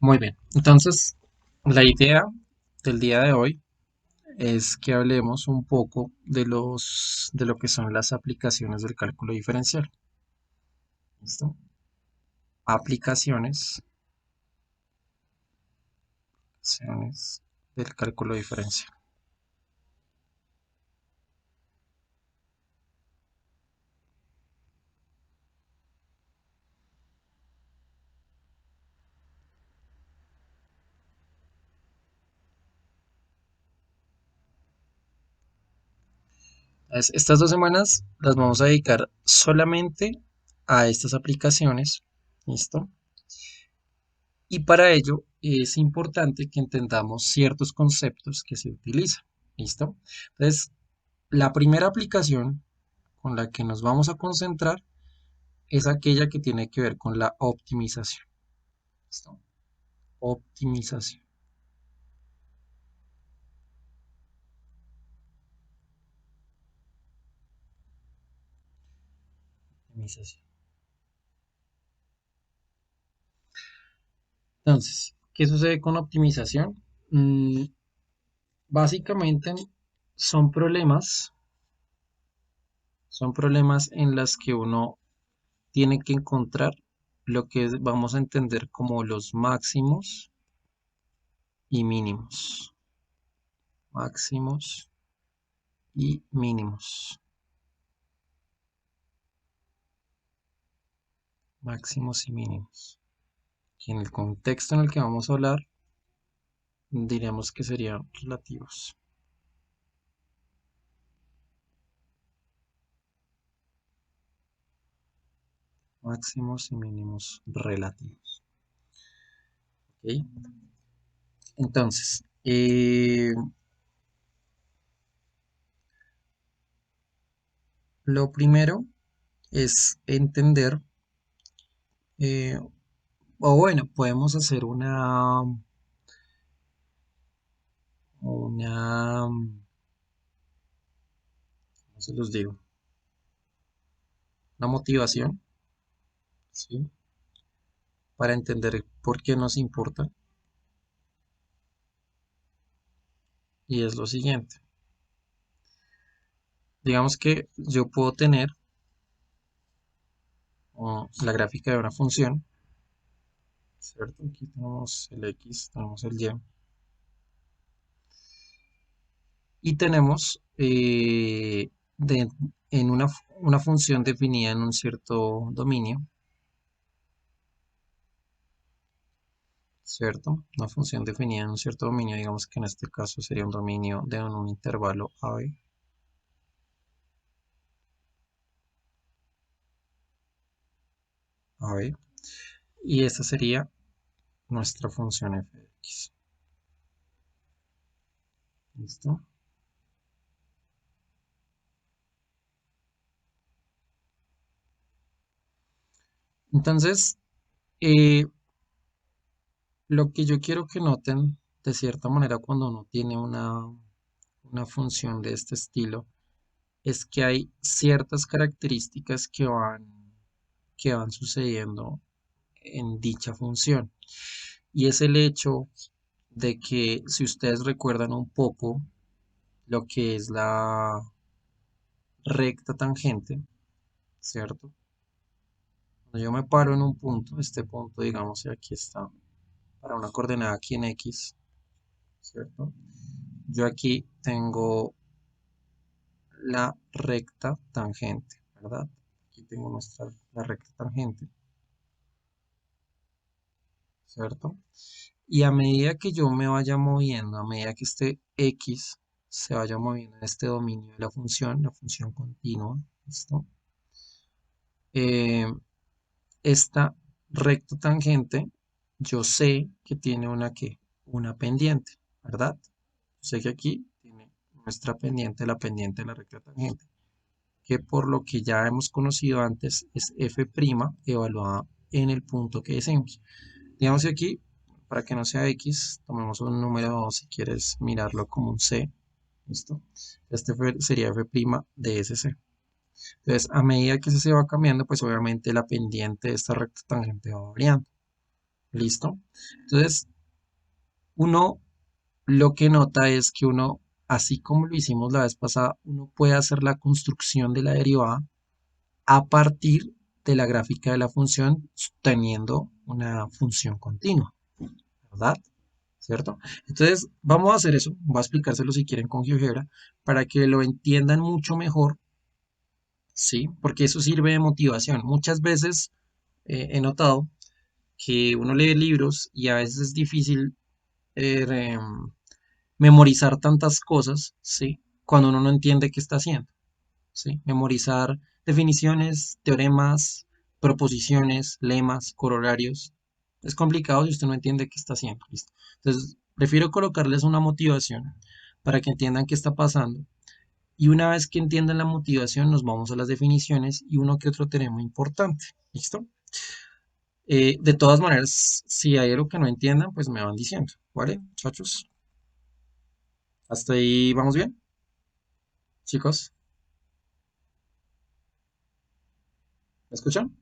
Muy bien, entonces la idea del día de hoy es que hablemos un poco de lo que son las aplicaciones del cálculo diferencial. ¿Listo? Aplicaciones, aplicaciones del cálculo diferencial. Estas 2 semanas las vamos a dedicar solamente a estas aplicaciones. ¿Listo? Y para ello es importante que entendamos ciertos conceptos que se utilizan. ¿Listo? Entonces, la primera aplicación con la que nos vamos a concentrar es aquella que tiene que ver con la optimización. ¿Listo? Optimización. Optimización. Entonces, ¿qué sucede con optimización? Mm, Básicamente son problemas en los que uno tiene que encontrar lo que vamos a entender como los máximos y mínimos. Máximos y mínimos. Máximos y mínimos. Que en el contexto en el que vamos a hablar, diríamos que serían relativos. Máximos y mínimos relativos. ¿Ok? Entonces, lo primero es entender, eh, o bueno, podemos hacer ¿cómo se los digo? Una motivación, ¿sí? Para entender por qué nos importa. Y es lo siguiente. Digamos que yo puedo tener la gráfica de una función, ¿cierto? Aquí tenemos el X, tenemos el Y. Y tenemos en una función definida en un cierto dominio, ¿cierto? Una función definida en un cierto dominio, digamos que en este caso sería un dominio de un intervalo AB. AB, y esta sería nuestra función f de x. ¿Listo? Entonces, eh, lo que yo quiero que noten de cierta manera cuando uno tiene una función de este estilo es que hay ciertas características que van sucediendo en dicha función. Y es el hecho de que si ustedes recuerdan un poco lo que es la recta tangente, ¿cierto? Cuando yo me paro en un punto, este punto, digamos, y aquí está, para una coordenada aquí en X, ¿cierto? Yo aquí tengo la recta tangente, ¿verdad? Aquí tengo la recta tangente, ¿cierto? Y a medida que yo me vaya moviendo, a medida que este X se vaya moviendo en este dominio de la función continua, ¿listo? Eh, esta recta tangente, yo sé que tiene una pendiente, ¿verdad? Yo sé que aquí tiene nuestra pendiente, la pendiente de la recta tangente, que por lo que ya hemos conocido antes es f' evaluada en el punto que deseemos. Digamos que aquí, para que no sea x, tomemos un número, si quieres mirarlo como un c, ¿listo? Este sería f' de ese c. Entonces, a medida que ese se va cambiando, pues obviamente la pendiente de esta recta tangente va variando. ¿Listo? Entonces, uno lo que nota es que uno, así como lo hicimos la vez pasada, uno puede hacer la construcción de la derivada a partir de la gráfica de la función teniendo una función continua, ¿verdad? ¿Cierto? Entonces, vamos a hacer eso. Voy a explicárselo si quieren con GeoGebra para que lo entiendan mucho mejor, ¿sí? Porque eso sirve de motivación. Muchas veces he notado que uno lee libros y a veces es difícil eh, em, memorizar tantas cosas, ¿sí? Cuando uno no entiende qué está haciendo, ¿sí? Memorizar definiciones, teoremas, proposiciones, lemas, corolarios. Es complicado si usted no entiende qué está haciendo, ¿listo? Entonces, prefiero colocarles una motivación para que entiendan qué está pasando. Y una vez que entiendan la motivación, nos vamos a las definiciones y uno que otro tenemos importante, ¿listo? De todas maneras, si hay algo que no entiendan, pues me van diciendo, ¿vale, muchachos? ¿Hasta ahí vamos bien, chicos? ¿Me escuchan?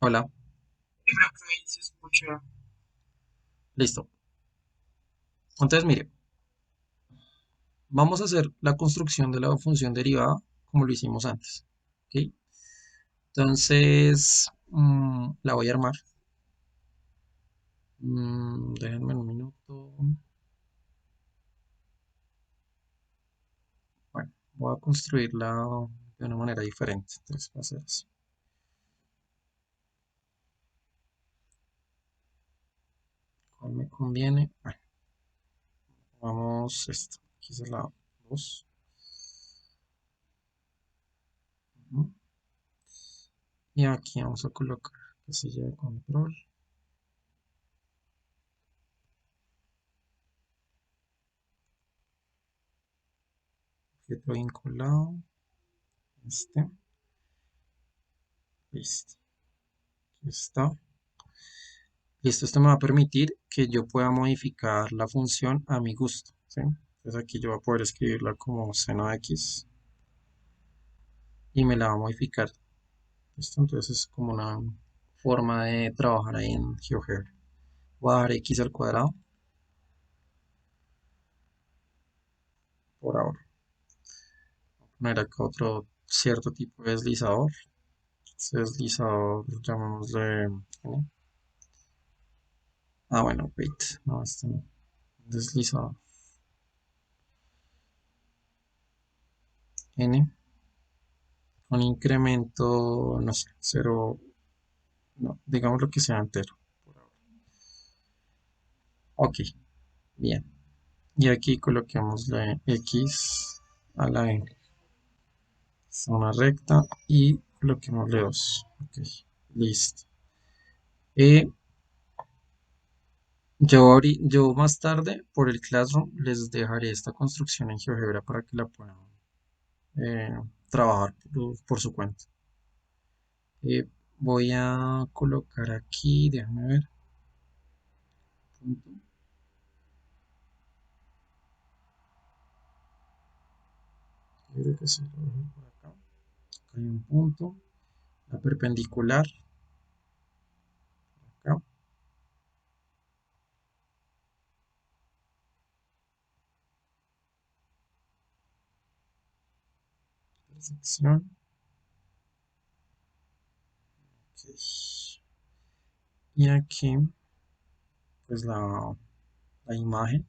Hola, Sí, creo que ahí se escucha. listo. Entonces, mire, vamos a hacer la construcción de la función derivada como lo hicimos antes. ¿Ok? Entonces, la voy a armar. Déjenme un minuto. Bueno, voy a construirla de una manera diferente. Entonces, va a ser así. ¿Cuál me conviene? Bueno, vamos esto. Aquí es la 2. Y aquí vamos a colocar casilla de control. Objeto vinculado. Este. Listo. Aquí está. Listo, esto me va a permitir que yo pueda modificar la función a mi gusto, ¿sí? Entonces aquí yo voy a poder escribirla como seno de x y me la va a modificar. ¿Listo? Entonces es como una forma de trabajar ahí en GeoGebra. Voy a dar x al cuadrado por ahora. Voy a poner acá otro cierto tipo de deslizador. Ese deslizador, llamémosle N. Ah, bueno, wait, no, este no. Deslizador N con incremento, no sé, 0. No, digamos lo que sea entero. Por ahora. Ok, bien. Y aquí coloquemos la X a la N. Zona recta y coloquémosle 2. Ok, listo. Eh, yo más tarde por el Classroom les dejaré esta construcción en GeoGebra para que la puedan eh, trabajar por su cuenta. Voy a colocar aquí, déjame ver. Punto. Creo que se lo dejo por acá. Acá hay un punto. La perpendicular. Acá. Sección. Ok. Y aquí, pues la imagen.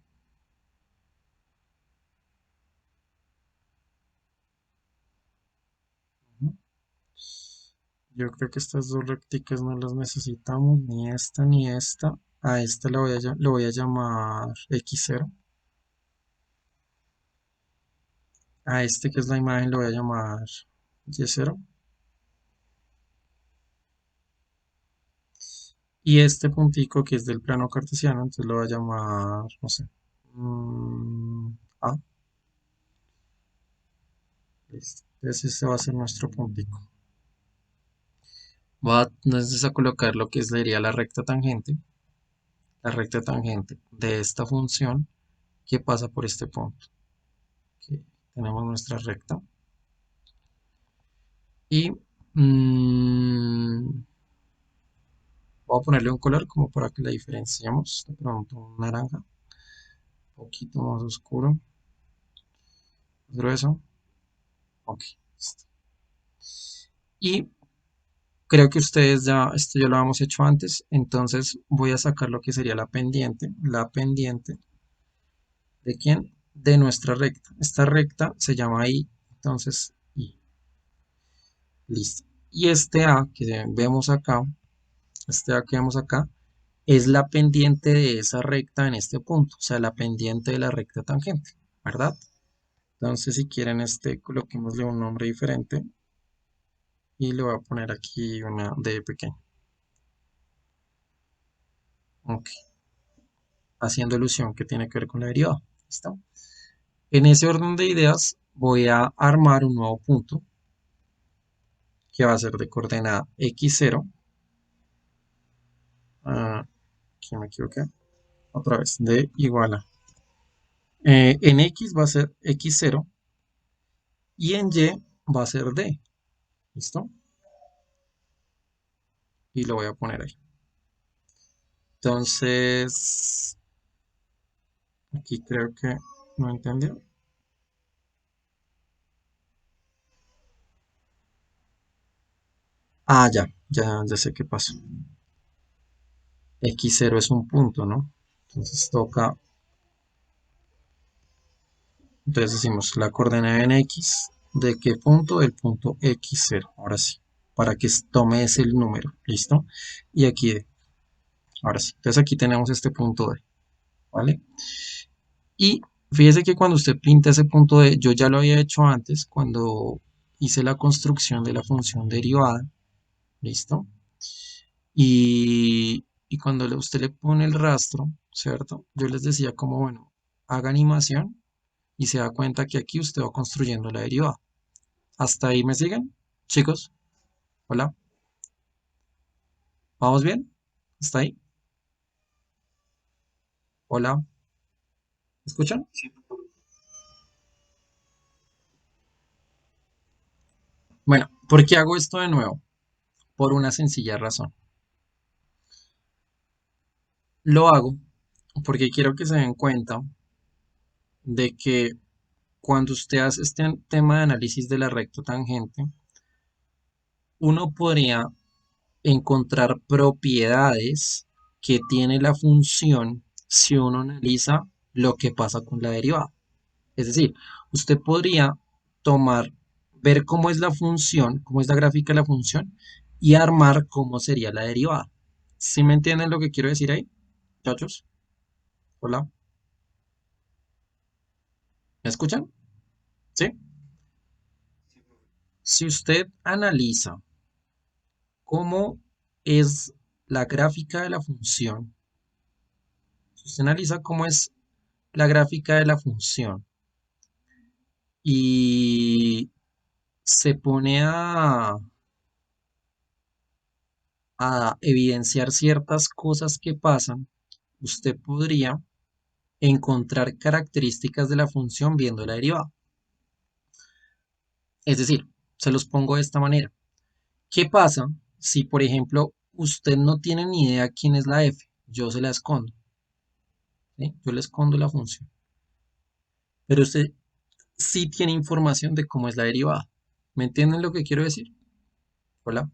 Ujú. Yo creo que estas dos recticas no las necesitamos, ni esta ni esta. A esta lo voy a llamar X0. A este que es la imagen lo voy a llamar Y0. Y este puntico que es del plano cartesiano, entonces lo voy a llamar, no sé, A. Listo. Entonces este va a ser nuestro puntico. Voy a entonces a colocar lo que sería la recta tangente de esta función que pasa por este punto. Aquí tenemos nuestra recta. Y Mm, voy a ponerle un color como para que la diferenciemos. De pronto un naranja, un poquito más oscuro, grueso. Ok, listo. Y creo que ustedes ya, esto ya lo habíamos hecho antes, entonces voy a sacar lo que sería la pendiente ¿de quién? De nuestra recta. Esta recta se llama I, entonces I, listo. Y este A que vemos acá, este A que vemos acá, es la pendiente de esa recta en este punto, o sea, la pendiente de la recta tangente, ¿verdad? Entonces, si quieren, coloquémosle un nombre diferente y le voy a poner aquí una D pequeña. Ok, haciendo ilusión que tiene que ver con la derivada. ¿Listo? En ese orden de ideas, voy a armar un nuevo punto que va a ser de coordenada x0. Aquí me equivoqué. Otra vez, de igual a. En x va a ser x0 y en y va a ser d. ¿Listo? Y lo voy a poner ahí. Entonces, aquí creo que no entendió. Ah, ya sé qué pasó. X0 es un punto, ¿no? Entonces toca, entonces decimos la coordenada en X. ¿De qué punto? Del punto X0. Ahora sí, para que tome ese el número. ¿Listo? Y aquí D. Ahora sí. Entonces aquí tenemos este punto D. ¿Vale? Y fíjese que cuando usted pinta ese punto D, yo ya lo había hecho antes, cuando hice la construcción de la función derivada. ¿Listo? Y cuando usted le pone el rastro, ¿cierto? Yo les decía como, bueno, haga animación y se da cuenta que aquí usted va construyendo la derivada. ¿Hasta ahí me siguen? Chicos, hola, ¿vamos bien? ¿Está ahí? Hola, ¿me escuchan? Sí, Bueno, ¿por qué hago esto de nuevo? Por una sencilla razón. Lo hago porque quiero que se den cuenta de que cuando usted hace este tema de análisis de la recta tangente, uno podría encontrar propiedades que tiene la función si uno analiza lo que pasa con la derivada. Es decir, usted podría tomar, ver cómo es la función, cómo es la gráfica de la función y armar cómo sería la derivada. ¿Sí me entienden lo que quiero decir ahí, muchachos? Hola, ¿me escuchan? ¿Sí? sí, profe. Si usted analiza cómo es la gráfica de la función, si usted analiza cómo es la gráfica de la función y se pone a evidenciar ciertas cosas que pasan, usted podría encontrar características de la función viendo la derivada. Es decir, se los pongo de esta manera. ¿Qué pasa si, por ejemplo, usted no tiene ni idea quién es la f? Yo se la escondo, ¿sí? Yo le escondo la función. Pero usted sí tiene información de cómo es la derivada. ¿Me entienden lo que quiero decir? Hola,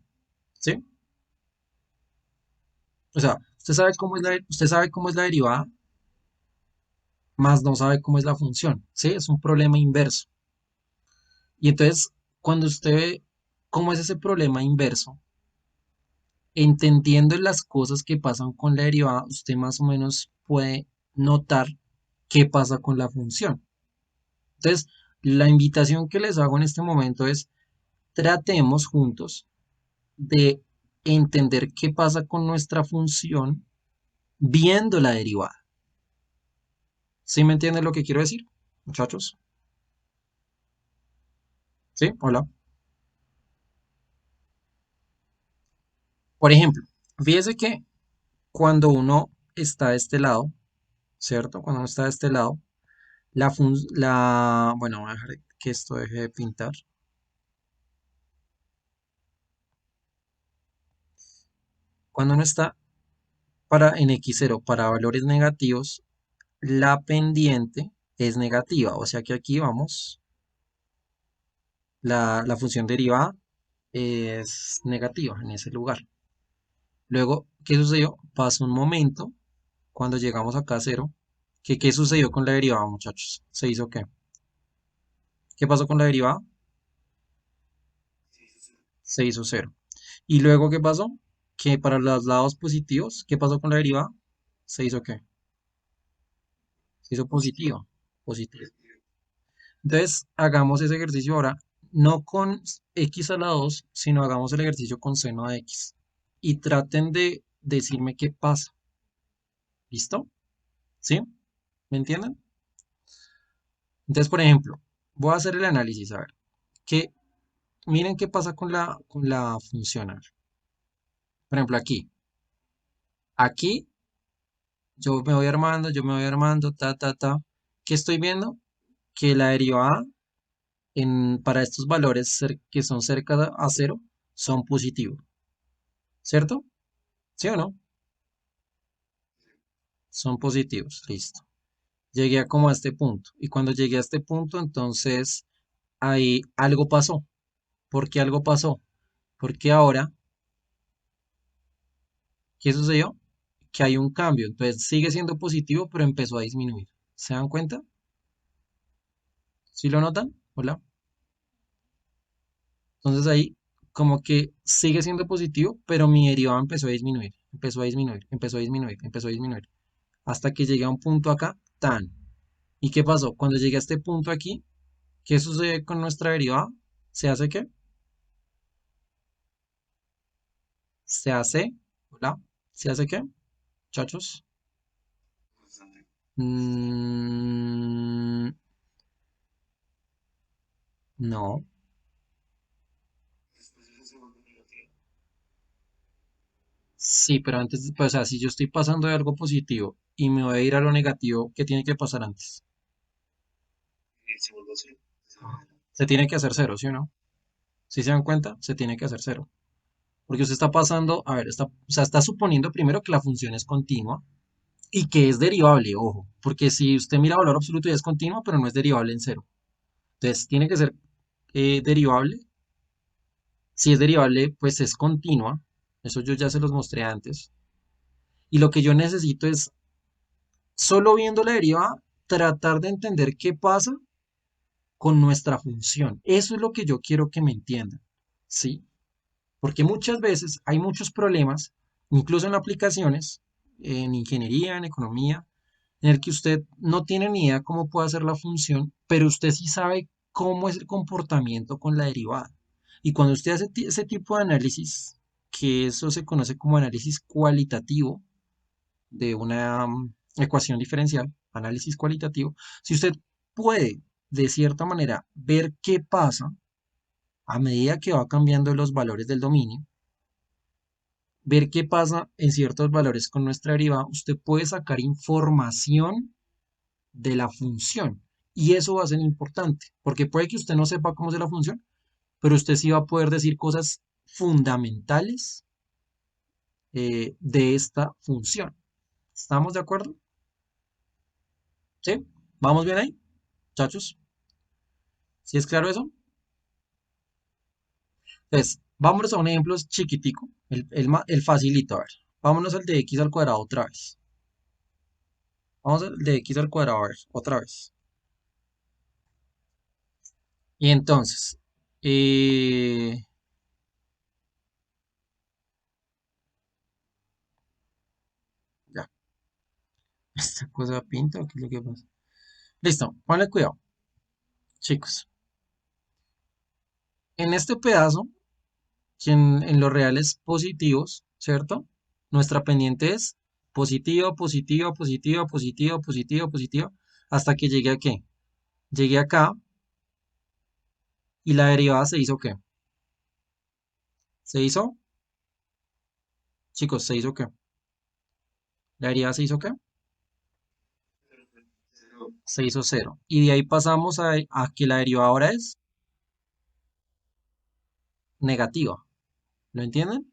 ¿sí? O sea, usted sabe cómo es la derivada, más no sabe cómo es la función, ¿sí? Es un problema inverso. Y entonces, cuando usted ve cómo es ese problema inverso, entendiendo las cosas que pasan con la derivada, usted más o menos puede notar qué pasa con la función. Entonces, la invitación que les hago en este momento es tratemos juntos de entender qué pasa con nuestra función viendo la derivada. ¿Sí me entienden lo que quiero decir, muchachos? ¿Sí? Hola. Por ejemplo, fíjese que cuando uno está de este lado, ¿cierto? Cuando uno está de este lado, bueno, voy a dejar que esto deje de pintar. Cuando uno está en x0 para valores negativos, la pendiente es negativa. O sea que aquí vamos, la función derivada es negativa en ese lugar. Luego, ¿qué sucedió? Pasó un momento cuando llegamos acá a cero. ¿Qué sucedió con la derivada, muchachos? ¿Se hizo qué? ¿Qué pasó con la derivada? Sí, sí, sí. Se hizo cero. ¿Y luego qué pasó? Que para los lados positivos, ¿qué pasó con la derivada? ¿Se hizo qué? Se hizo Positivo. positivo. Positivo. Positivo. Entonces, hagamos ese ejercicio ahora, no con x a la 2, sino hagamos el ejercicio con seno de x. Y traten de decirme qué pasa. ¿Listo? ¿Sí? ¿Me entienden? Entonces, por ejemplo, voy a hacer el análisis, a ver. Que, miren qué pasa con la función. A ver. Por ejemplo, aquí. Aquí yo me voy armando, ta, ta, ta. ¿Qué estoy viendo? Que la derivada para estos valores que son cerca a cero son positivos. ¿Cierto? ¿Sí o no? Son positivos. Listo. Llegué a como a este punto. Y cuando llegué a este punto, entonces ahí algo pasó. ¿Por qué algo pasó? Porque ahora, ¿qué sucedió? Que hay un cambio. Entonces sigue siendo positivo, pero empezó a disminuir. ¿Se dan cuenta? ¿Sí lo notan? Hola. Entonces ahí como que sigue siendo positivo, pero mi derivada empezó a disminuir. Empezó a disminuir, empezó a disminuir, empezó a disminuir. Hasta que llegué a un punto acá, tan. ¿Y qué pasó? Cuando llegué a este punto aquí, ¿qué sucede con nuestra derivada? ¿Se hace qué? Se hace, hola, ¿se hace qué, muchachos? Constante. Mm, no. Después de eso se vuelve negativo. Sí, pero antes, pues, o sea, si yo estoy pasando de algo positivo y me voy a ir a lo negativo, ¿qué tiene que pasar antes? Y se vuelve a cero. De esa manera. Se tiene que hacer cero, ¿sí o no? Si se dan cuenta, se tiene que hacer cero. Porque usted está pasando, a ver, o sea, está suponiendo primero que la función es continua y que es derivable, ojo. Porque si usted mira valor absoluto ya es continua, pero no es derivable en cero. Entonces, tiene que ser derivable. Si es derivable, pues es continua. Eso yo ya se los mostré antes. Y lo que yo necesito es, solo viendo la derivada, tratar de entender qué pasa con nuestra función. Eso es lo que yo quiero que me entiendan. ¿Sí? Porque muchas veces hay muchos problemas, incluso en aplicaciones, en ingeniería, en economía, en el que usted no tiene ni idea cómo puede hacer la función, pero usted sí sabe cómo es el comportamiento con la derivada. Y cuando usted hace ese tipo de análisis, que eso se conoce como análisis cualitativo de una ecuación diferencial, análisis cualitativo, si usted puede de cierta manera ver qué pasa a medida que va cambiando los valores del dominio, ver qué pasa en ciertos valores con nuestra derivada, usted puede sacar información de la función. Y eso va a ser importante, porque puede que usted no sepa cómo es la función, pero usted sí va a poder decir cosas fundamentales de esta función. ¿Estamos de acuerdo? ¿Sí? ¿Vamos bien ahí, muchachos? ¿Sí es claro eso? Entonces, vámonos a un ejemplo chiquitico, el facilito, a ver. Vámonos al de x al cuadrado otra vez. Vamos al de x al cuadrado, a ver, otra vez. Y entonces, eh, ya, esta cosa pinta, ¿o qué es lo que pasa? Listo, ponle cuidado, chicos. En este pedazo, que en los reales positivos, ¿cierto? Nuestra pendiente es positiva, positiva, positiva, positiva, positiva, positiva, hasta que llegue a qué? Llegué acá y la derivada se hizo ¿qué? ¿Se hizo? Chicos, ¿se hizo qué? ¿La derivada se hizo qué? Cero. Cero. Se hizo cero. Y de ahí pasamos a que la derivada ahora es negativa. ¿Lo entienden?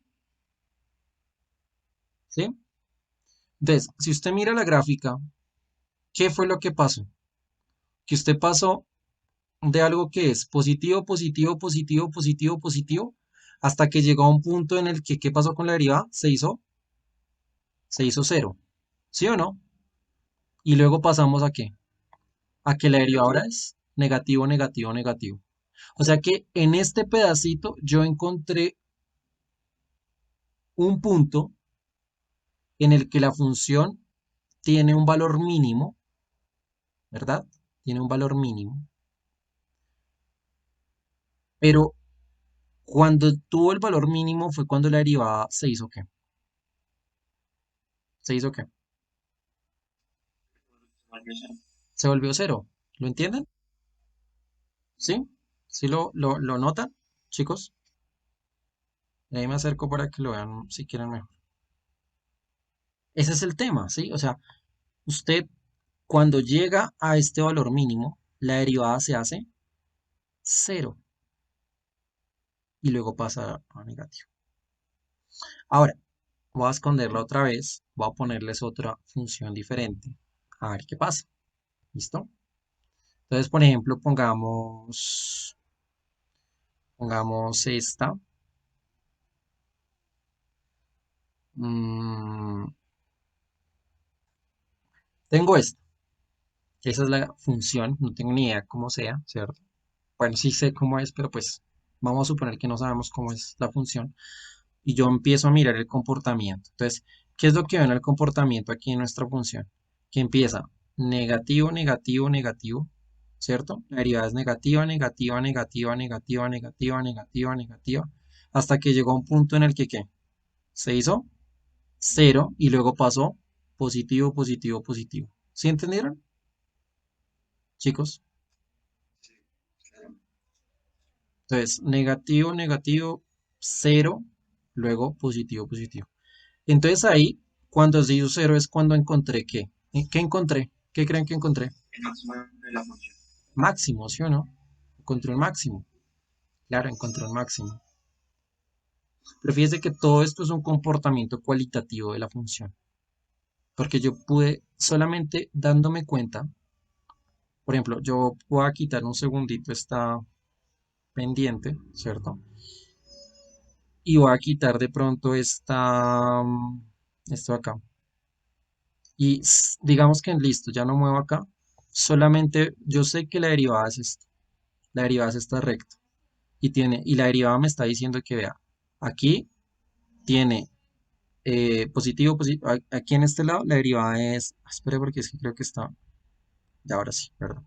¿sí? Entonces, si usted mira la gráfica, ¿qué fue lo que pasó? Que usted pasó de algo que es positivo, positivo, positivo, positivo, positivo, hasta que llegó a un punto en el que, ¿qué pasó con la derivada? Se hizo cero, ¿sí o no? Y luego pasamos ¿a qué? A que la derivada ahora Negativo. es negativo, negativo, negativo. O sea que en este pedacito yo encontré un punto en el que la función tiene un valor mínimo, ¿verdad? Tiene un valor mínimo, pero cuando tuvo el valor mínimo fue cuando la derivada se hizo ¿qué? ¿Se hizo qué? Se volvió cero. ¿Lo entienden? ¿Sí? ¿Sí lo notan, chicos? Y ahí me acerco para que lo vean si quieren mejor. Ese es el tema, ¿sí? O sea, usted cuando llega a este valor mínimo, la derivada se hace cero y luego pasa a negativo. Ahora, voy a esconderla otra vez, voy a ponerles otra función diferente. A ver qué pasa. ¿Listo? Entonces, por ejemplo, pongamos esta. Mm, tengo esta, que esa es la función, no tengo ni idea cómo sea, ¿cierto? Bueno, sí sé cómo es, pero pues vamos a suponer que no sabemos cómo es la función. Y yo empiezo a mirar el comportamiento. Entonces, ¿qué es lo que veo en el comportamiento aquí en nuestra función? Que empieza negativo, negativo, negativo, ¿cierto? La derivada es negativa, negativa, negativa, negativa, negativa, negativa, negativa, hasta que llegó a un punto en el que, ¿qué? Se hizo cero y luego pasó positivo, positivo, positivo. ¿Sí entendieron, chicos? Sí, claro. Entonces, negativo, negativo, cero, luego positivo, positivo. Entonces ahí, cuando se hizo cero es cuando encontré qué. ¿Qué encontré? ¿Qué creen que encontré? El máximo de la función. Máximo, ¿sí o no? Encontré un máximo. Claro, encontré un máximo. Pero fíjese que todo esto es un comportamiento cualitativo de la función. Porque yo pude, solamente dándome cuenta, por ejemplo, yo voy a quitar un segundito esta pendiente, ¿cierto? Y voy a quitar de pronto esto acá. Y digamos que listo, ya no muevo acá. Solamente yo sé que la derivada es esta. La derivada es esta recta. Y la derivada me está diciendo que vea, aquí tiene positivo, positivo. Aquí en este lado la derivada es. Espere porque es que creo que está. Ya ahora sí, perdón.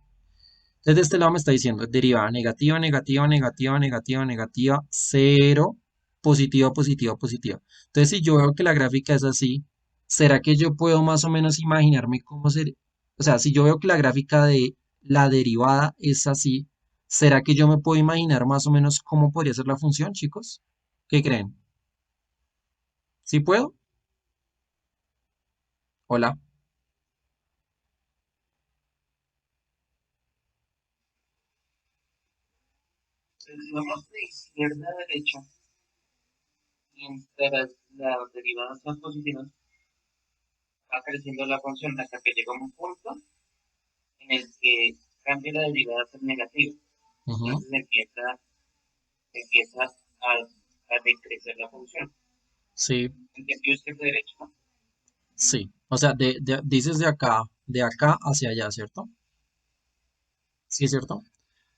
Entonces de este lado me está diciendo derivada negativa, negativa, negativa, negativa, negativa, cero, positiva, positiva, positiva. Entonces si yo veo que la gráfica es así, ¿será que yo puedo más o menos imaginarme cómo sería? O sea, si yo veo que la gráfica de la derivada es así, ¿será que yo me puedo imaginar más o menos cómo podría ser la función, chicos? ¿Qué creen? ¿Sí puedo? Hola. Entonces, digamos de izquierda a derecha, mientras las derivadas son positivas, va creciendo la función hasta que llega un punto en el que cambia la derivada a ser negativa. Ujú. Entonces empieza a decrecer la función. Sí, ¿Entendió usted de derecho, no? sí. O sea, dices de acá hacia allá, ¿cierto? Sí, ¿cierto?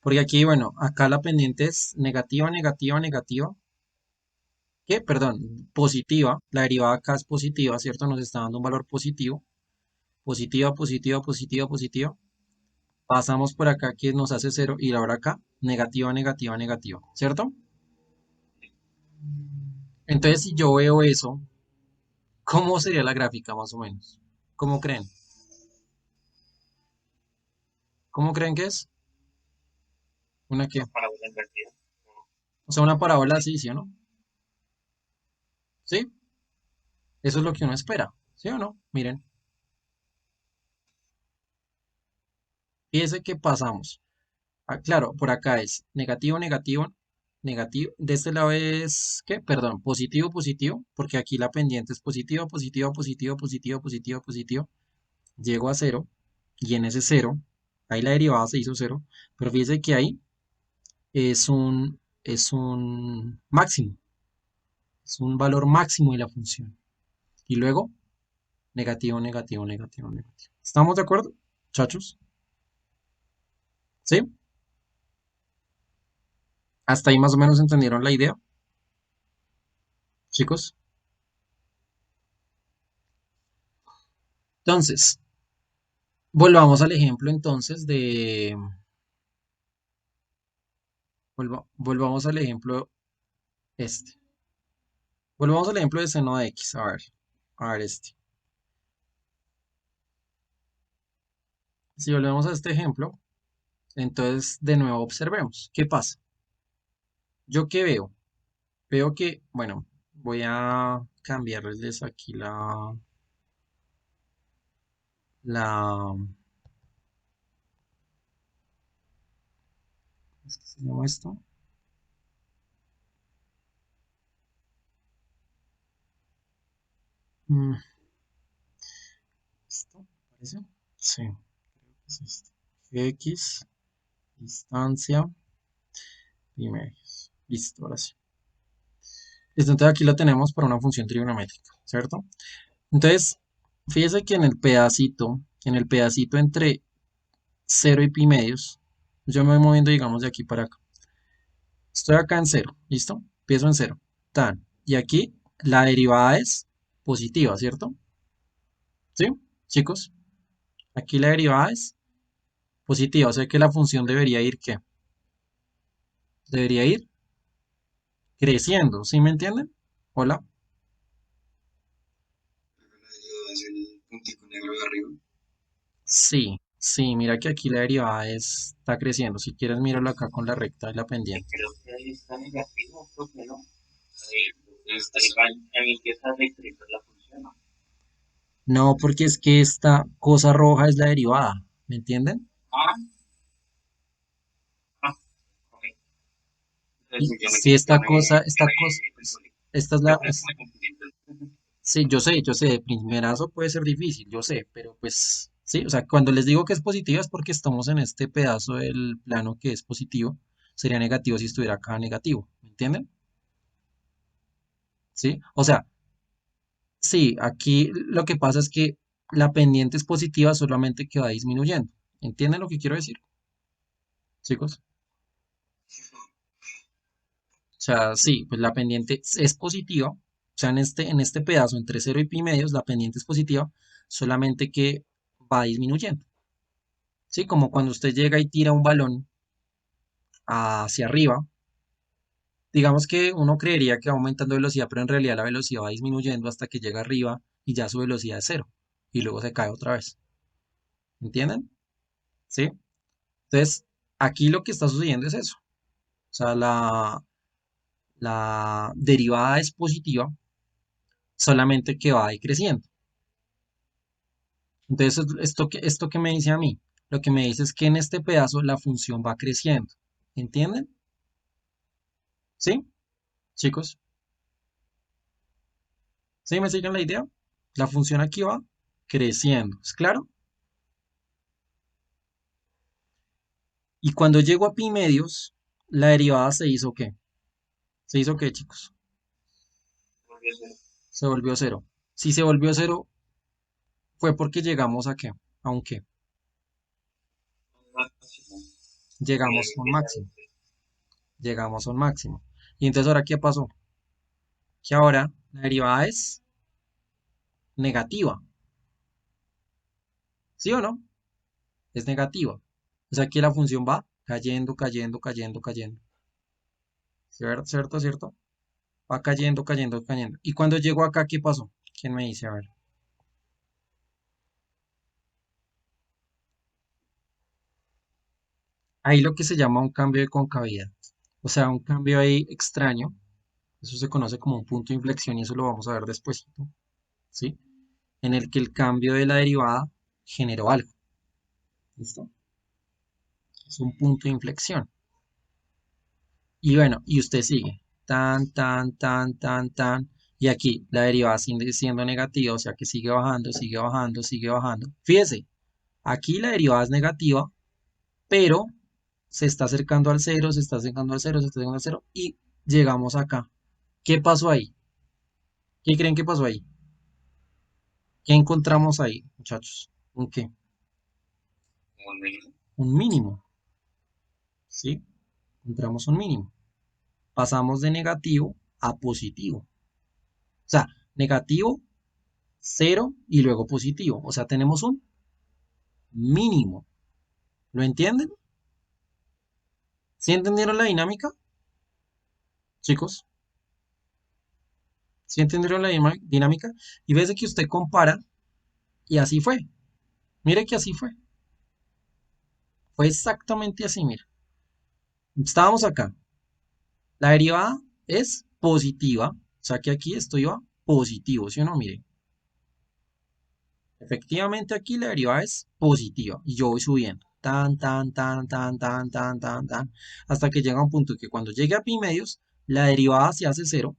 Porque aquí, bueno, acá la pendiente es negativa, negativa, negativa. ¿Qué? Perdón, positiva. La derivada acá es positiva, ¿cierto? Nos está dando un valor positivo. Positiva, positiva, positiva, positiva. Pasamos por acá que nos hace cero y ahora acá, negativa, negativa, negativa, ¿cierto? Entonces, si yo veo eso, ¿cómo sería la gráfica más o menos? ¿Cómo creen? ¿Cómo creen que es? ¿Una qué? Una parábola invertida. O sea, una parábola así, ¿sí o no? ¿Sí? Eso es lo que uno espera, ¿sí o no? Miren, fíjense que pasamos. Ah, claro, por acá es negativo, negativo, negativo. De este lado es, ¿qué? Perdón, positivo, positivo, porque aquí la pendiente es positiva, positiva, positivo, positivo, positivo, positivo. Llego a cero y en ese cero, ahí la derivada se hizo cero, pero fíjese que ahí es un máximo, es un valor máximo de la función. Y luego, negativo, negativo, negativo, negativo. ¿Estamos de acuerdo, muchachos? ¿Sí? ¿Hasta ahí más o menos entendieron la idea, chicos? Entonces, volvamos al ejemplo entonces volvamos al ejemplo este. Volvamos al ejemplo de seno de x. A ver este. Si volvemos a este ejemplo, entonces de nuevo observemos. ¿Qué pasa? ¿Yo qué veo? Veo que, bueno, voy a cambiarles aquí la, ¿cómo es que se llama esto? Mm, ¿Esto parece? Sí, creo que es esto. X, distancia, primeros. Listo, ahora sí. Listo, entonces aquí lo tenemos para una función trigonométrica, ¿cierto? Entonces, fíjese que en el pedacito entre cero y pi medios, yo me voy moviendo, digamos, de aquí para acá. Estoy acá en cero, ¿listo? Empiezo en cero. Tan. Y aquí la derivada es positiva, ¿cierto? ¿Sí? Chicos, aquí la derivada es positiva, o sea que la función debería ir, ¿qué? Debería ir creciendo, ¿sí me entienden? Hola. Es el puntico negro de arriba. Sí, sí, mira que aquí la derivada está creciendo. Si quieres, míralo acá con la recta y la Que pendiente. creo que ahí está negativo, creo que no. Este Ahí es va, ahí empieza a decrecer la función, ¿no? No, porque es que esta cosa roja es la derivada, ¿me entienden? Ah, ah, ok. Y Entonces si esta cosa, esta cosa, me confundí. esta es Yo la, creo que me confundí entonces. sí, yo sé, de primerazo puede ser difícil, yo sé, pero pues, sí, o sea, cuando les digo que es positiva es porque estamos en este pedazo del plano que es positivo, sería negativo si estuviera acá negativo, ¿me entienden? Sí, o sea, sí, aquí lo que pasa es que la pendiente es positiva solamente que va disminuyendo, ¿entienden lo que quiero decir, chicos? O sea, sí, pues la pendiente es positiva. O sea, en este pedazo entre cero y pi medios, la pendiente es positiva, solamente que va disminuyendo. Sí, como cuando usted llega y tira un balón hacia arriba, digamos que uno creería que va aumentando velocidad, pero en realidad la velocidad va disminuyendo hasta que llega arriba y ya su velocidad es cero. Y luego se cae otra vez. ¿Entienden? ¿Sí? Entonces, aquí lo que está sucediendo es eso. O sea, la derivada es positiva, solamente que va decreciendo. Entonces, esto que me dice a mí, lo que me dice es que en este pedazo la función va creciendo. ¿Entienden? ¿Sí? Chicos, ¿sí me siguen la idea? La función aquí va creciendo. ¿Es claro? Y cuando llego a pi medios, la derivada se hizo ¿qué? ¿Se hizo qué, chicos? Volvió a ser Se volvió cero. Si se volvió cero, fue porque llegamos a qué? ¿A un qué? un máximo. Y Llegamos ahí a un empieza a máximo. decrecer. Llegamos a un máximo. Y entonces, ¿ahora qué pasó? Que ahora la derivada es negativa. ¿Sí o no? Es negativa. O sea que la función va cayendo, cayendo, cayendo, cayendo. ¿Cierto? ¿Cierto? ¿Cierto? Va cayendo, cayendo, cayendo. Y cuando llegó acá, ¿qué pasó? ¿Quién me dice? A ver. Ahí lo que se llama un cambio de concavidad. O sea, un cambio ahí extraño. Eso se conoce como un punto de inflexión y eso lo vamos a ver despuesito, ¿sí? En el que el cambio de la derivada generó algo. ¿Listo? Es un punto de inflexión. Y bueno, y usted sigue. Tan, tan, tan, tan, tan. Y aquí la derivada sigue siendo negativa, o sea que sigue bajando, sigue bajando, sigue bajando. Fíjese, aquí la derivada es negativa, pero se está acercando al cero, se está acercando al cero, se está acercando al cero. Y llegamos acá. ¿Qué pasó ahí? ¿Qué creen que pasó ahí? ¿Qué encontramos ahí, muchachos? ¿Un qué? Un mínimo. Un mínimo, ¿sí? Encontramos un mínimo. Pasamos de negativo a positivo. O sea, negativo, cero y luego positivo. O sea, tenemos un mínimo. ¿Lo entienden? ¿Sí entendieron la dinámica, chicos? ¿Sí entendieron la dinámica? Y ves que usted compara y así fue. Mire que así fue. Fue exactamente así, mira. Estábamos acá. La derivada es positiva. O sea que aquí esto iba positivo, ¿sí o no? Mire. Efectivamente aquí la derivada es positiva y yo voy subiendo. Tan, tan, tan, tan, tan, tan, tan, tan. Hasta que llega un punto que cuando llegue a pi medios, la derivada se hace cero.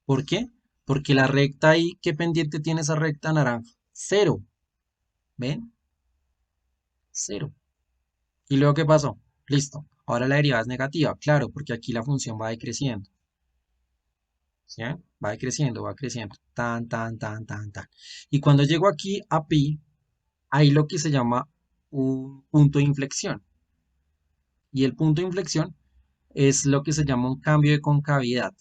¿Por qué? Porque la recta ahí, ¿qué pendiente tiene esa recta naranja? Cero. ¿Ven? Cero. ¿Y luego qué pasó? Listo. Ahora la derivada es negativa. Claro, porque aquí la función va decreciendo. ¿Sí ven? Va decreciendo, va creciendo. Tan, tan, tan, tan, tan. Y cuando llego aquí a pi, hay lo que se llama un punto de inflexión. Y el punto de inflexión es lo que se llama un cambio de concavidad.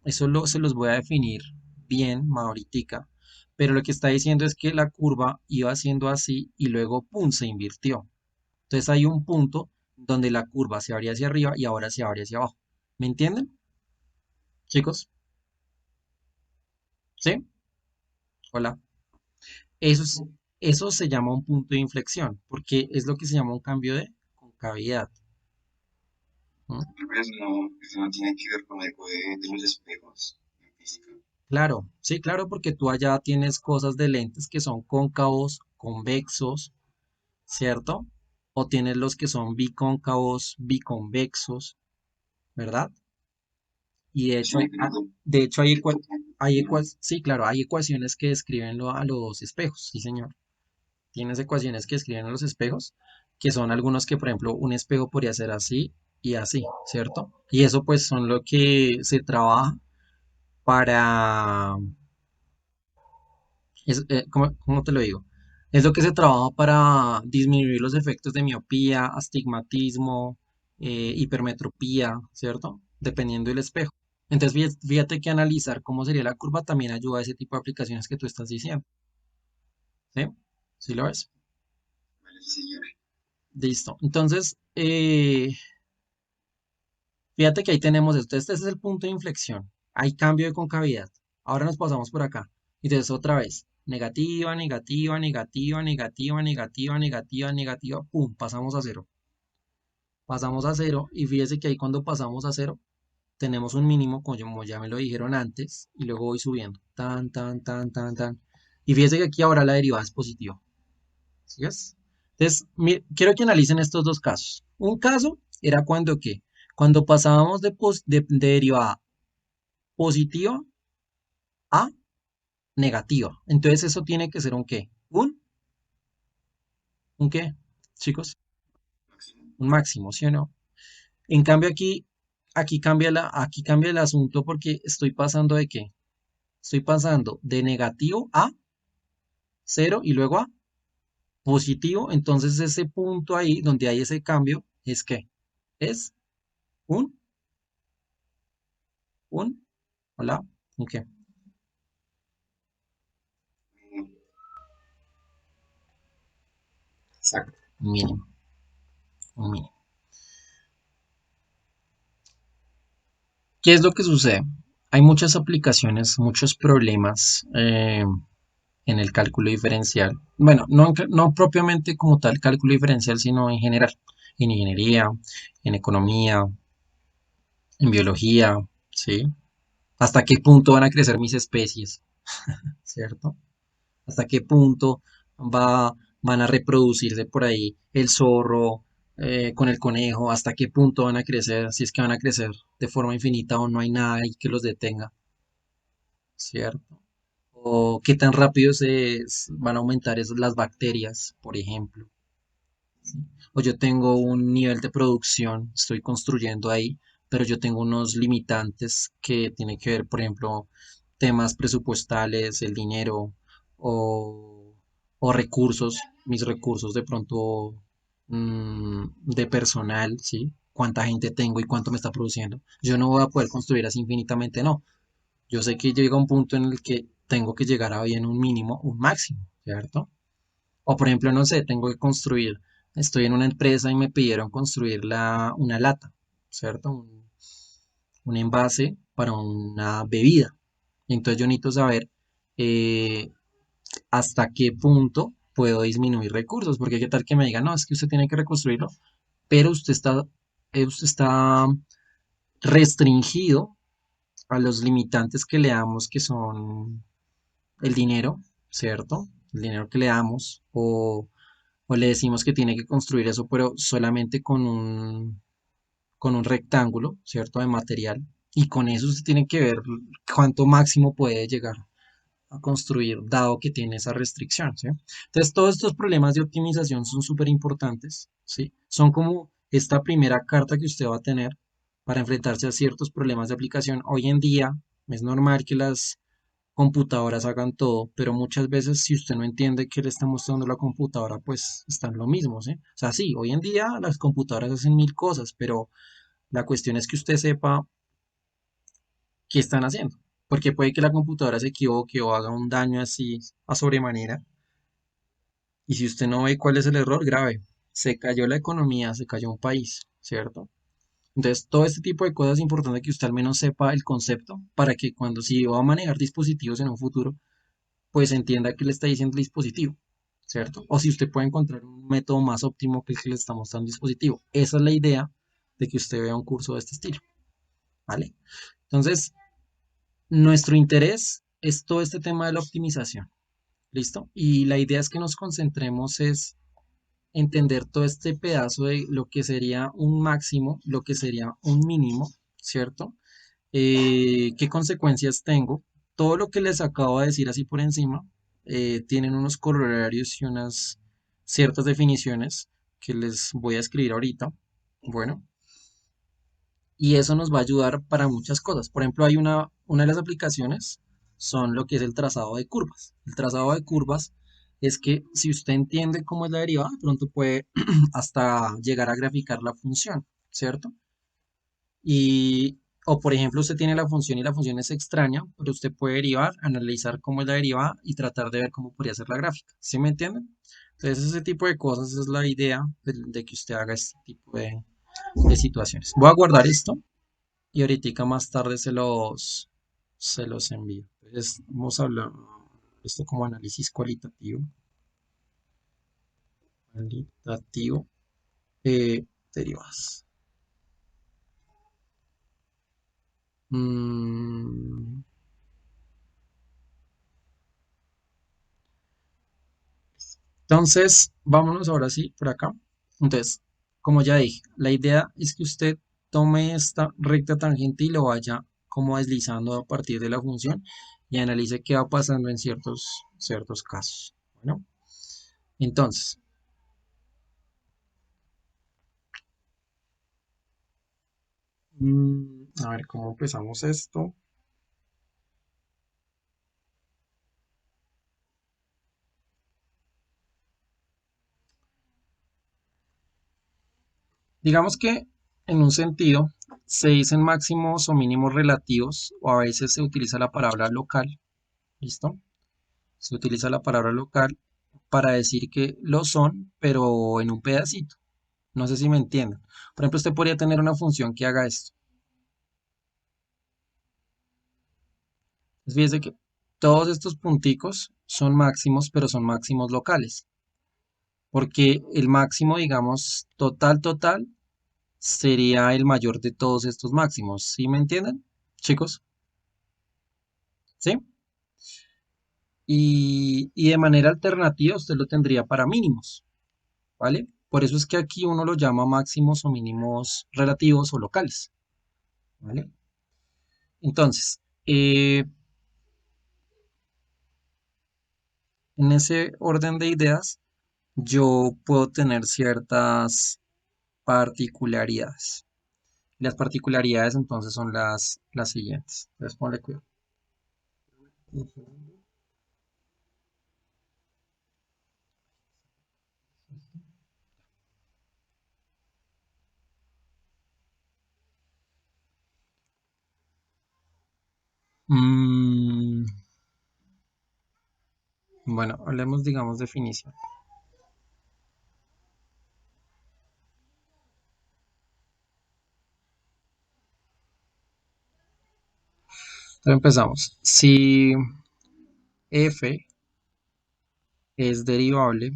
Se los voy a definir bien ahoritica, pero lo que está diciendo es que la curva iba haciendo así y luego pum, se invirtió. Entonces hay un punto donde la curva se abre hacia arriba y ahora se abre hacia abajo. ¿Me entienden, chicos? ¿Sí? Hola. Eso, eso se llama un punto de inflexión, porque es lo que se llama un cambio de concavidad. ¿Mm? Pero eso no tiene que ver con algo de los espejos en física. Claro, sí, claro, porque tú allá tienes cosas de lentes que son cóncavos, convexos, ¿cierto? O tienes los que son bicóncavos, biconvexos, ¿verdad? Y Sí, entiendo. de hecho sí, claro, hay ecuaciones que describen a los espejos, sí, señor. Tienes ecuaciones que describen a los espejos, que son algunos que, por ejemplo, un espejo podría ser así y así, ¿cierto? Y eso pues son lo que se trabaja para ¿cómo te lo digo? Es lo que se trabaja para disminuir los efectos de miopía, astigmatismo, hipermetropía, ¿cierto? Dependiendo del espejo. Entonces, fíjate que analizar cómo sería la curva también ayuda a ese tipo de aplicaciones que tú estás diciendo. ¿Sí? ¿Sí lo ves? Vale, sí, señor. Listo. Entonces, fíjate que ahí tenemos esto. Este es el punto de inflexión. Hay cambio de concavidad. Ahora nos pasamos por acá. Entonces otra vez. Negativa, negativa, negativa, negativa, negativa, negativa, negativa. ¡Pum! Pasamos a cero. Pasamos a cero. Y fíjese que ahí cuando pasamos a cero, tenemos un mínimo, como ya me lo dijeron antes. Y luego voy subiendo. Tan, tan, tan, tan, tan. Y fíjese que aquí ahora la derivada es positiva. ¿Sí es? Entonces, quiero que analicen estos dos casos. Un caso era cuando, ¿qué? Cuando pasábamos de derivada positiva a negativa. Entonces eso tiene que ser un qué. ¿Un qué, chicos? Máximo. Un máximo, ¿sí o no? En cambio aquí cambia el asunto porque estoy pasando de qué. Estoy pasando de negativo a cero y luego a positivo. Entonces ese punto ahí donde hay ese cambio es qué. Es un, un, hola, un qué. Mm, Exacto. Un mínimo, un mínimo. ¿Qué es lo que sucede? Hay muchas aplicaciones, muchos problemas en el cálculo diferencial. Bueno, no propiamente como tal cálculo diferencial, sino en general. En ingeniería, en economía, en biología, ¿sí? ¿Hasta qué punto van a crecer mis especies? ¿Cierto? ¿Hasta qué punto van a reproducirse por ahí el zorro, con el conejo, hasta qué punto van a crecer, si es que van a crecer de forma infinita o no hay nada ahí que los detenga, ¿cierto? O qué tan rápido van a aumentar las bacterias, por ejemplo. ¿Sí? O yo tengo un nivel de producción, estoy construyendo ahí, pero yo tengo unos limitantes que tienen que ver, por ejemplo, temas presupuestales, el dinero o, o recursos, mis recursos de pronto de personal, ¿sí? Cuánta gente tengo y cuánto me está produciendo. Yo no voy a poder construir así infinitamente, no. Yo sé que llega un punto en el que tengo que llegar a bien un mínimo, un máximo, ¿cierto? O por ejemplo, no sé, tengo que construir, estoy en una empresa y me pidieron construir una lata, ¿cierto? Un envase para una bebida. Entonces yo necesito saber eh, hasta qué punto puedo disminuir recursos, porque qué tal que me digan, no, es que usted tiene que reconstruirlo, pero usted está restringido a los limitantes que le damos, que son el dinero, ¿cierto? El dinero que le damos, o le decimos que tiene que construir eso, pero solamente con un rectángulo, ¿cierto? De material. Y con eso se tiene que ver cuánto máximo puede llegar a construir, dado que tiene esa restricción, ¿sí? Entonces, todos estos problemas de optimización son súper importantes, ¿sí? Son como esta primera carta que usted va a tener para enfrentarse a ciertos problemas de aplicación. Hoy en día es normal que las computadoras hagan todo, pero muchas veces si usted no entiende qué le está mostrando la computadora, pues están lo mismo, ¿sí? O sea, sí, hoy en día las computadoras hacen mil cosas, pero la cuestión es que usted sepa qué están haciendo, porque puede que la computadora se equivoque o haga un daño así a sobremanera, y si usted no ve cuál es el error grave, se cayó la economía, se cayó un país, ¿cierto? Entonces, todo este tipo de cosas es importante que usted al menos sepa el concepto para que cuando si va a manejar dispositivos en un futuro, pues entienda qué le está diciendo el dispositivo, ¿cierto? O si usted puede encontrar un método más óptimo que el que le está mostrando el dispositivo. Esa es la idea de que usted vea un curso de este estilo, ¿vale? Entonces, nuestro interés es todo este tema de la optimización, ¿listo? Y la idea es que nos concentremos es entender todo este pedazo de lo que sería un máximo, lo que sería un mínimo, ¿cierto? ¿Qué consecuencias tengo? Todo lo que les acabo de decir así por encima tienen unos corolarios y unas ciertas definiciones que les voy a escribir ahorita. Bueno, y eso nos va a ayudar para muchas cosas. Por ejemplo, hay una de las aplicaciones son lo que es el trazado de curvas. El trazado de curvas es que si usted entiende cómo es la derivada, de pronto puede hasta llegar a graficar la función, ¿cierto? Y, o por ejemplo, usted tiene la función y la función es extraña, pero usted puede derivar, analizar cómo es la derivada y tratar de ver cómo podría ser la gráfica. ¿Sí me entienden? Entonces, ese tipo de cosas es la idea de que usted haga este tipo de situaciones. Voy a guardar esto y ahorita más tarde se los envío. Entonces, vamos a hablar esto como análisis cualitativo de derivadas. Mm, Entonces, vámonos ahora sí por acá. Entonces, como ya dije, la idea es que usted tome esta recta tangente y lo vaya como deslizando a partir de la función y analice qué va pasando en ciertos casos. Bueno, entonces, a ver cómo empezamos esto. Digamos que en un sentido se dicen máximos o mínimos relativos o a veces se utiliza la palabra local. ¿Listo? Se utiliza la palabra local para decir que lo son, pero en un pedacito. No sé si me entienden. Por ejemplo, usted podría tener una función que haga esto. Entonces, fíjese que todos estos punticos son máximos, pero son máximos locales. Porque el máximo, digamos, total, sería el mayor de todos estos máximos. ¿Sí me entienden, chicos? ¿Sí? Y de manera alternativa usted lo tendría para mínimos, ¿vale? Por eso es que aquí uno lo llama máximos o mínimos relativos o locales, ¿vale? Entonces, en ese orden de ideas, yo puedo tener ciertas particularidades. Las particularidades entonces son las siguientes. Entonces, ponle cuidado. Mm, bueno, hablemos, digamos, definición. Entonces empezamos. Si f es derivable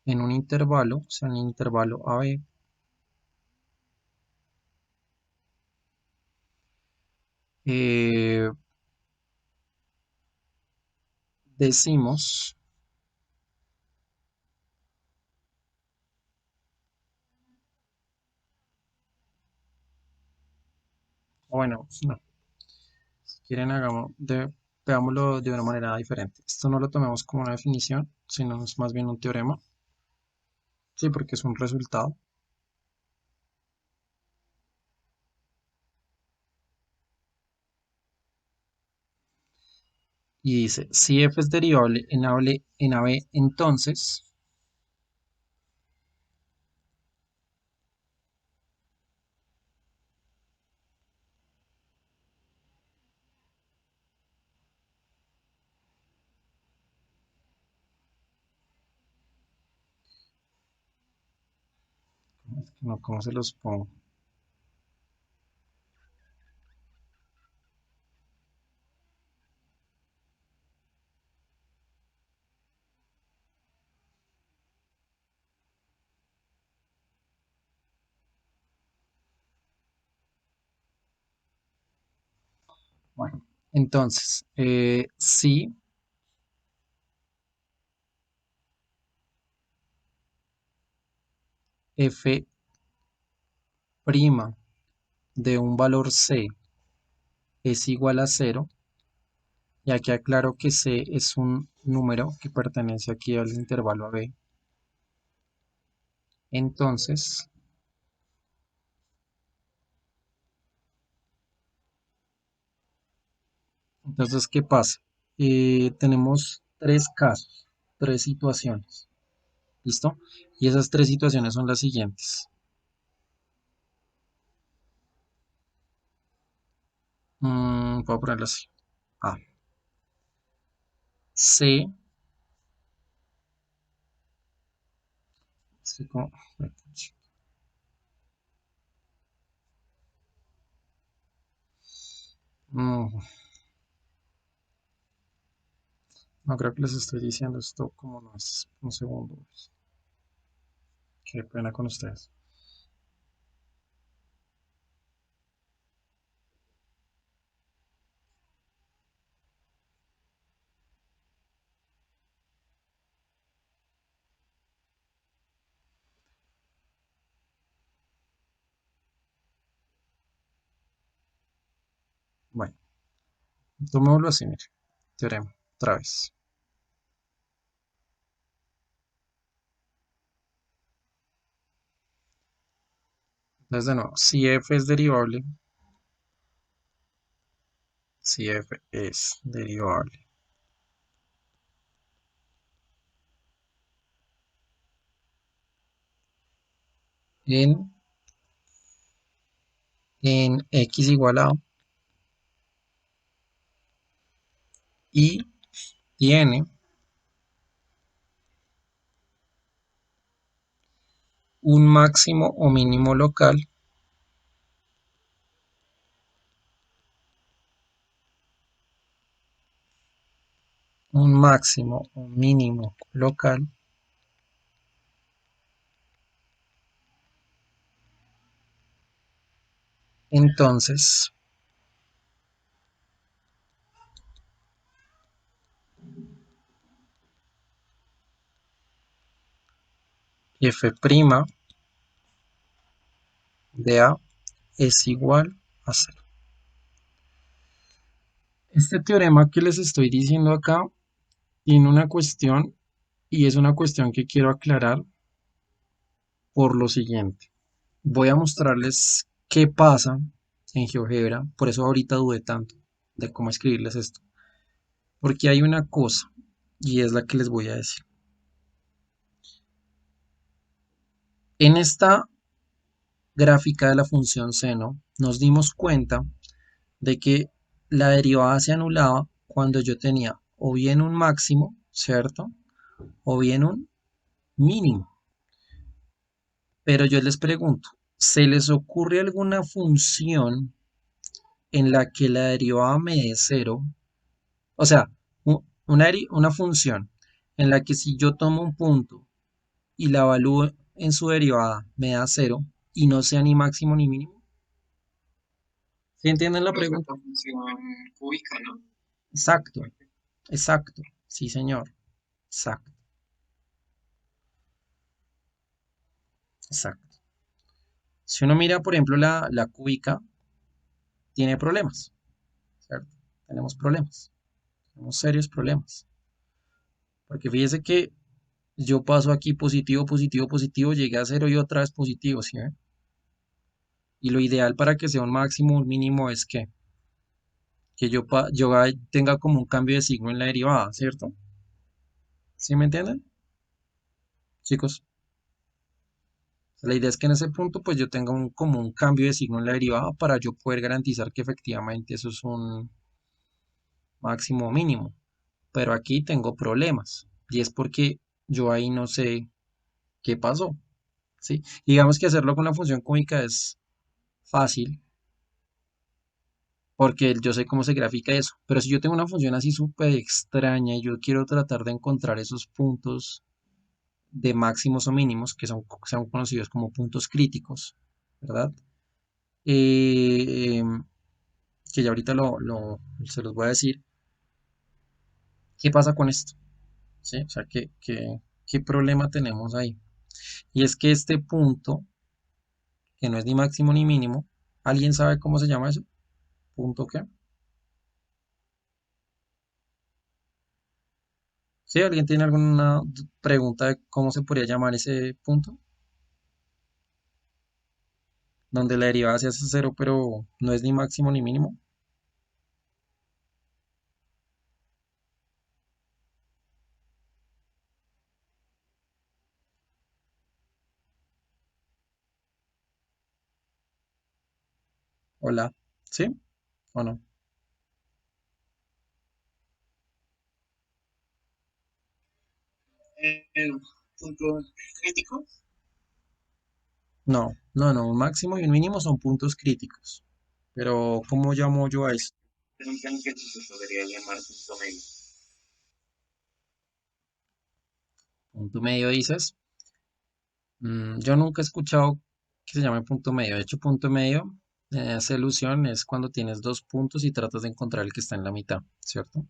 en un intervalo, o sea, en el intervalo AB, eh, decimos, o bueno, no, si quieren veámoslo de una manera diferente. Esto no lo tomemos como una definición, sino es más bien un teorema, sí, porque es un resultado. Y dice, si f es derivable en AB, entonces, no, ¿cómo se los pongo? Bueno, entonces, si f' de un valor c es igual a cero, y aquí aclaro que c es un número que pertenece aquí al intervalo AB, entonces, ¿qué pasa? Tenemos tres casos, tres situaciones, ¿listo? Y esas tres situaciones son las siguientes. Puedo ponerlo así. A. C. C como- Mm, no creo que les estoy diciendo esto como no es. Un segundo. Qué pena con ustedes. Bueno, tomémoslo así, mire. Teorema, otra vez. Entonces, de nuevo, si f es derivable en, en x igual a y tiene un máximo o mínimo local un máximo o mínimo local, entonces f' de A es igual a cero. Este teorema que les estoy diciendo acá tiene una cuestión y es una cuestión que quiero aclarar por lo siguiente. Voy a mostrarles qué pasa en GeoGebra, por eso ahorita dudé tanto de cómo escribirles esto, porque hay una cosa y es la que les voy a decir. En esta gráfica de la función seno nos dimos cuenta de que la derivada se anulaba cuando yo tenía o bien un máximo, ¿cierto? O bien un mínimo. Pero yo les pregunto, ¿se les ocurre alguna función en la que la derivada me dé cero? O sea, una función en la que si yo tomo un punto y la evalúo en su derivada me da cero y no sea ni máximo ni mínimo. ¿Sí entienden la Pero es pregunta? una función cúbica, ¿no? Exacto, exacto. Sí, señor. Exacto, exacto. Si uno mira, por ejemplo, la cúbica, tiene problemas, ¿cierto? Tenemos problemas, tenemos serios problemas. Porque fíjese que yo paso aquí positivo, positivo, positivo, llegué a cero y otra vez positivo, ¿sí ve? Y lo ideal para que sea un máximo o un mínimo es que yo tenga como un cambio de signo en la derivada, ¿cierto? ¿Sí me entienden, chicos? La idea es que en ese punto pues yo tenga como un cambio de signo en la derivada para yo poder garantizar que efectivamente eso es un máximo o mínimo. Pero aquí tengo problemas y es porque yo ahí no sé qué pasó, ¿sí? Digamos que hacerlo con una función cúbica es fácil porque yo sé cómo se grafica eso, pero si yo tengo una función así súper extraña y yo quiero tratar de encontrar esos puntos de máximos o mínimos que son conocidos como puntos críticos, ¿verdad? Eh, que ya ahorita se los voy a decir, ¿qué pasa con esto? ¿Sí? O sea, ¿qué problema tenemos ahí? Y es que este punto, que no es ni máximo ni mínimo, ¿alguien sabe cómo se llama eso? ¿Punto qué? ¿Sí? ¿Alguien tiene alguna pregunta de cómo se podría llamar ese punto? Donde la derivada se hace cero, pero no es ni máximo ni mínimo. Hola. ¿Sí? ¿O no? El punto crítico. No, no, no. Un máximo y un mínimo son puntos críticos. Pero, ¿cómo llamo yo a eso? Preguntan que se podría llamar punto medio. Punto medio dices. Yo nunca he escuchado que se llame punto medio. De hecho, punto medio, hace alusión, es cuando tienes dos puntos y tratas de encontrar el que está en la mitad, ¿cierto?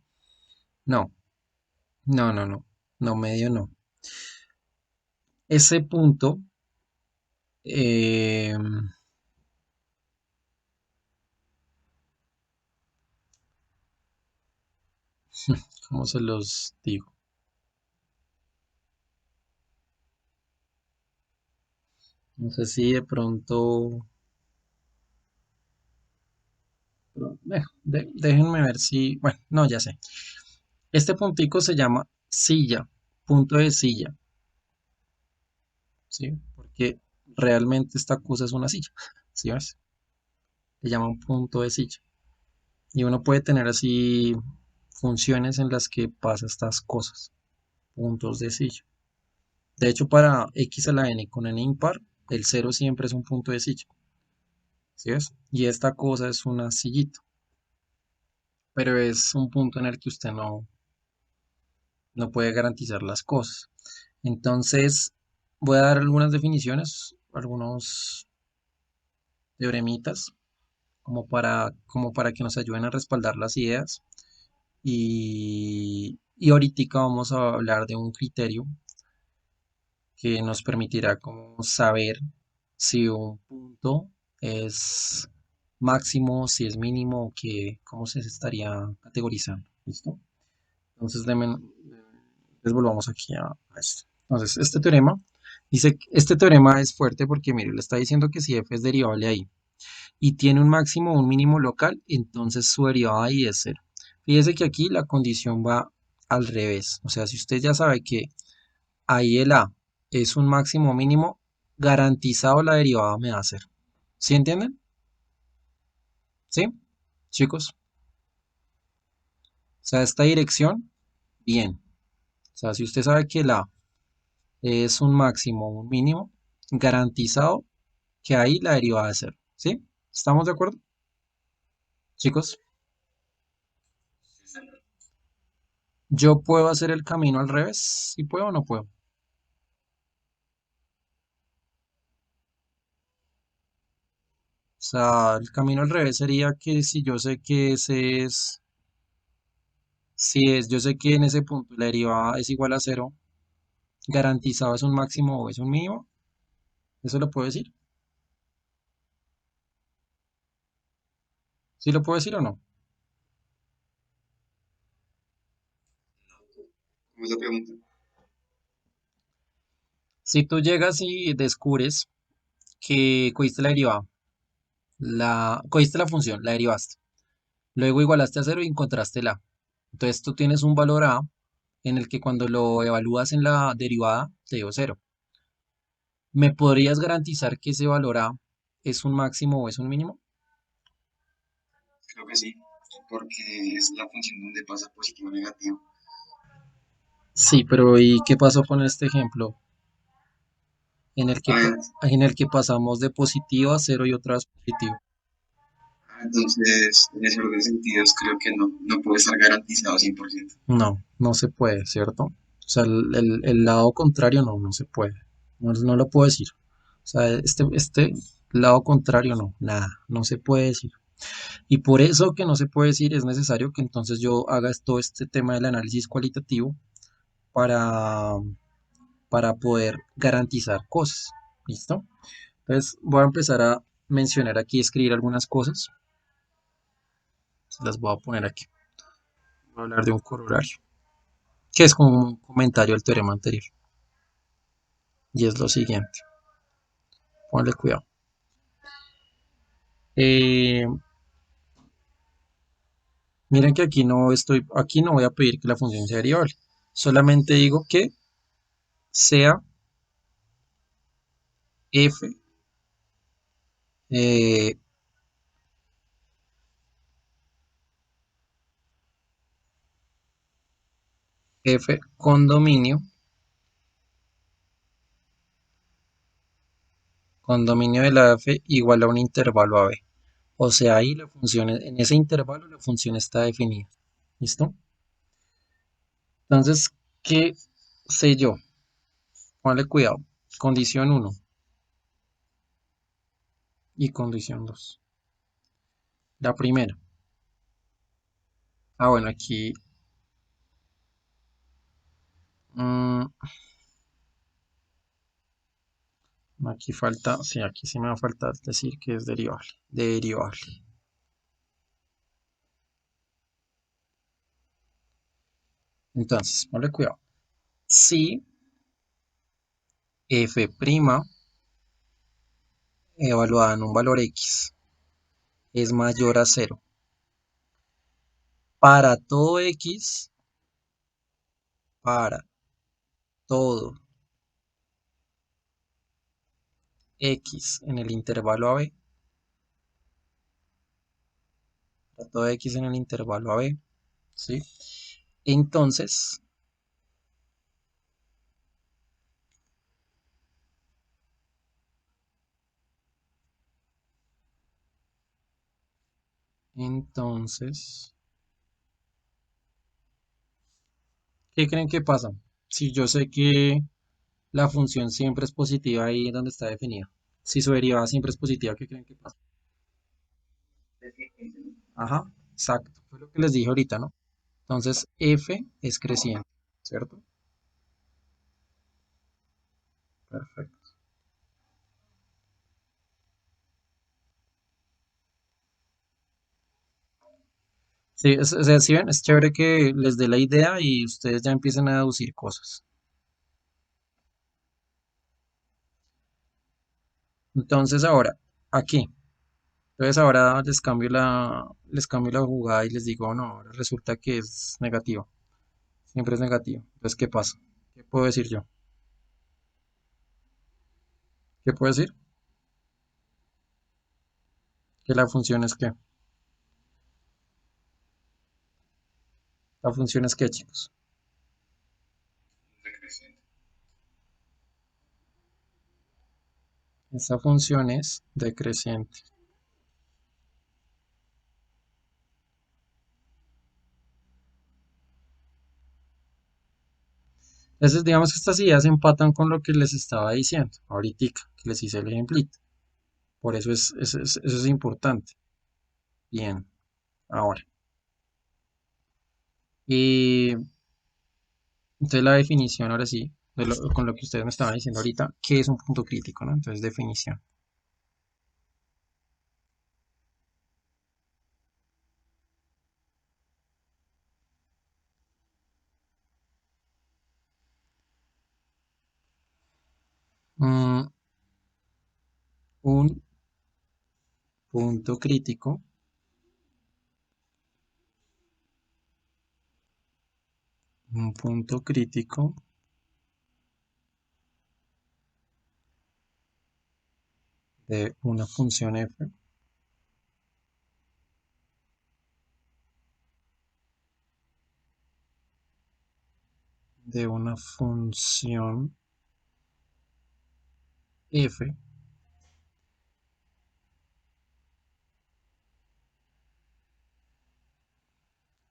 No, no, no, no. No, medio no. Ese punto, eh, ¿cómo se los digo? No sé si de pronto... déjenme ver si... Bueno, no, ya sé. Este puntico se llama silla, punto de silla, ¿sí? Porque realmente esta cosa es una silla, ¿sí ves? Se llama un punto de silla. Y uno puede tener así funciones en las que pasa estas cosas, puntos de silla. De hecho, para x a la n con n impar, el cero siempre es un punto de silla, ¿sí ves? Y esta cosa es una sillita, pero es un punto en el que usted no puede garantizar las cosas. Entonces, voy a dar algunas definiciones, algunos teoremitas, como para que nos ayuden a respaldar las ideas. Y ahorita vamos a hablar de un criterio que nos permitirá como saber si un punto es máximo, si es mínimo, o que, cómo se estaría categorizando. ¿Listo? Entonces, les volvamos aquí a esto. Entonces, este teorema dice que este teorema es fuerte porque, mire, le está diciendo que si f es derivable ahí y tiene un máximo o un mínimo local, entonces su derivada ahí es cero. Fíjese que aquí la condición va al revés. O sea, si usted ya sabe que ahí el a es un máximo o mínimo, garantizado la derivada me va a cero. ¿Sí entienden? ¿Sí? Chicos. O sea, esta dirección, bien. O sea, si usted sabe que el a es un máximo o un mínimo, garantizado que ahí la derivada es cero. ¿Sí? ¿Estamos de acuerdo? Chicos, ¿yo puedo hacer el camino al revés? ¿Sí puedo o no puedo? O sea, el camino al revés sería que si yo sé que ese es, si es, yo sé que en ese punto la derivada es igual a cero, garantizado es un máximo o es un mínimo, ¿eso lo puedo decir? ¿Sí lo puedo decir o no? ¿Cómo es la pregunta? Si tú llegas y descubres que cogiste la derivada, cogiste la función, la derivaste, luego igualaste a cero y encontraste la. Entonces tú tienes un valor a en el que cuando lo evalúas en la derivada te dio cero. ¿Me podrías garantizar que ese valor a es un máximo o es un mínimo? Creo que sí, porque es la función donde pasa positivo o negativo. Sí, pero ¿y qué pasó con este ejemplo? En el que, Ah, en el que pasamos de positivo a cero y otra vez positivo. entonces, en ese orden de sentidos, creo que no puede estar garantizado 100%. No, no se puede, ¿cierto? O sea, el lado contrario no se puede. No, no lo puedo decir. O sea, este lado contrario no, nada, no se puede decir. Y por eso que no se puede decir, es necesario que entonces yo haga todo este tema del análisis cualitativo para, para poder garantizar cosas. ¿Listo? Entonces voy a empezar a mencionar aquí, escribir algunas cosas. Las voy a poner aquí. Voy a hablar de un corolario, que es como un comentario al teorema anterior. Y es lo siguiente. Ponle cuidado. Eh, miren que aquí no voy a pedir que la función sea variable. Solamente digo que sea f eh, f condominio de la f igual a un intervalo a b. O sea, ahí la función, en ese intervalo la función está definida. ¿Listo? Entonces, ¿qué sé yo? Ponle cuidado. Condición uno y condición 2. La primera. Ah, bueno, aquí, mm, aquí falta, sí, aquí sí me va a faltar decir que es derivable. Derivable. Entonces, ponle cuidado. Si f' evaluada en un valor x es mayor a cero para todo x, para todo x en el intervalo a b, para todo x en el intervalo a b, ¿sí? Entonces, entonces, ¿qué creen que pasa? Si yo sé que la función siempre es positiva ahí donde está definida. Si su derivada siempre es positiva, ¿qué creen que pasa? Ajá, exacto. Fue lo que les dije ahorita, ¿no? Entonces, f es creciente, ¿cierto? Perfecto. Sí, o sea, si ven, es chévere que les dé la idea y ustedes ya empiecen a deducir cosas. Entonces ahora, aquí. Entonces ahora les cambio la jugada y les digo, no, ahora resulta que es negativo. Siempre es negativo. Entonces, ¿qué pasa? ¿Qué puedo decir yo? ¿Qué puedo decir? Que la función es que. La función es que, chicos. decreciente. Esa función es decreciente. Entonces, digamos que estas ideas empatan con lo que les estaba diciendo ahorita, que les hice el ejemplito. Por eso eso es importante. Bien, ahora. Y entonces la definición, ahora sí, con lo que ustedes me estaban diciendo ahorita, ¿qué es un punto crítico, no? Entonces, definición. Mm, un punto crítico, un punto crítico de una función f de una función f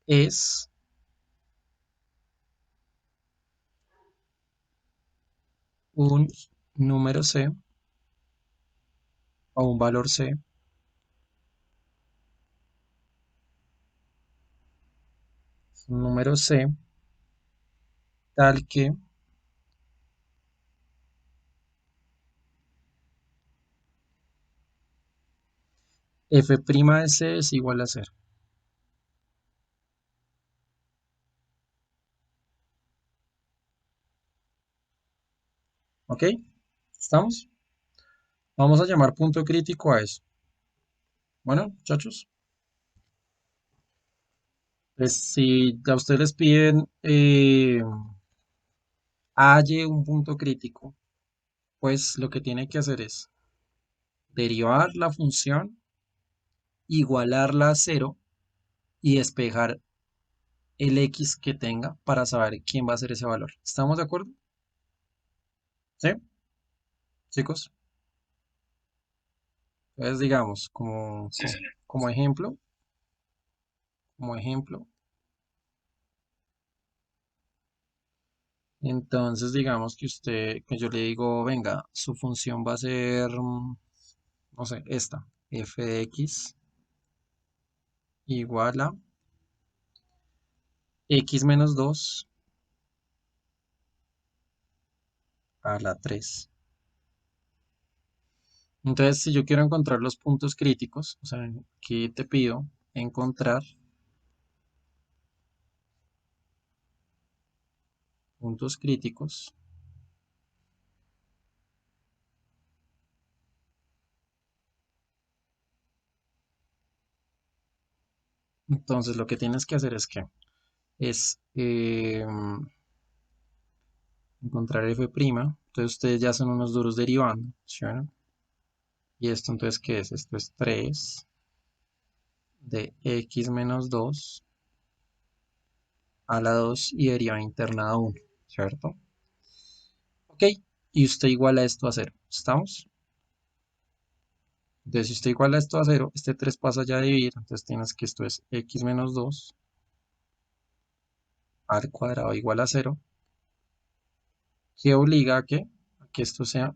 es un número c o un valor c, un número c tal que f' de c es igual a cero. ¿Ok? ¿Estamos? Vamos a llamar punto crítico a eso. Bueno, muchachos, pues si a ustedes les piden halle un punto crítico, pues lo que tiene que hacer es derivar la función, igualarla a cero y despejar el x que tenga para saber quién va a ser ese valor. ¿Estamos de acuerdo? ¿Sí? Chicos, entonces digamos, Sí, señor. como ejemplo, como ejemplo, entonces digamos que que yo le digo, venga, su función va a ser, no sé, esta, f de x igual a x menos 2 a la 3. Entonces, si yo quiero encontrar los puntos críticos, o sea, aquí te pido encontrar puntos críticos. Entonces, lo que tienes que hacer es que es encontrar f'. Entonces, ustedes ya son unos duros derivando, ¿sí o no? Y esto, entonces, ¿qué es? Esto es 3 de x menos 2 a la 2 y deriva interna a 1, ¿cierto? Ok, y usted iguala esto a 0, ¿estamos? Entonces, si usted iguala esto a 0, este 3 pasa ya a dividir, entonces tienes que esto es x menos 2 al cuadrado igual a 0, que obliga a que esto sea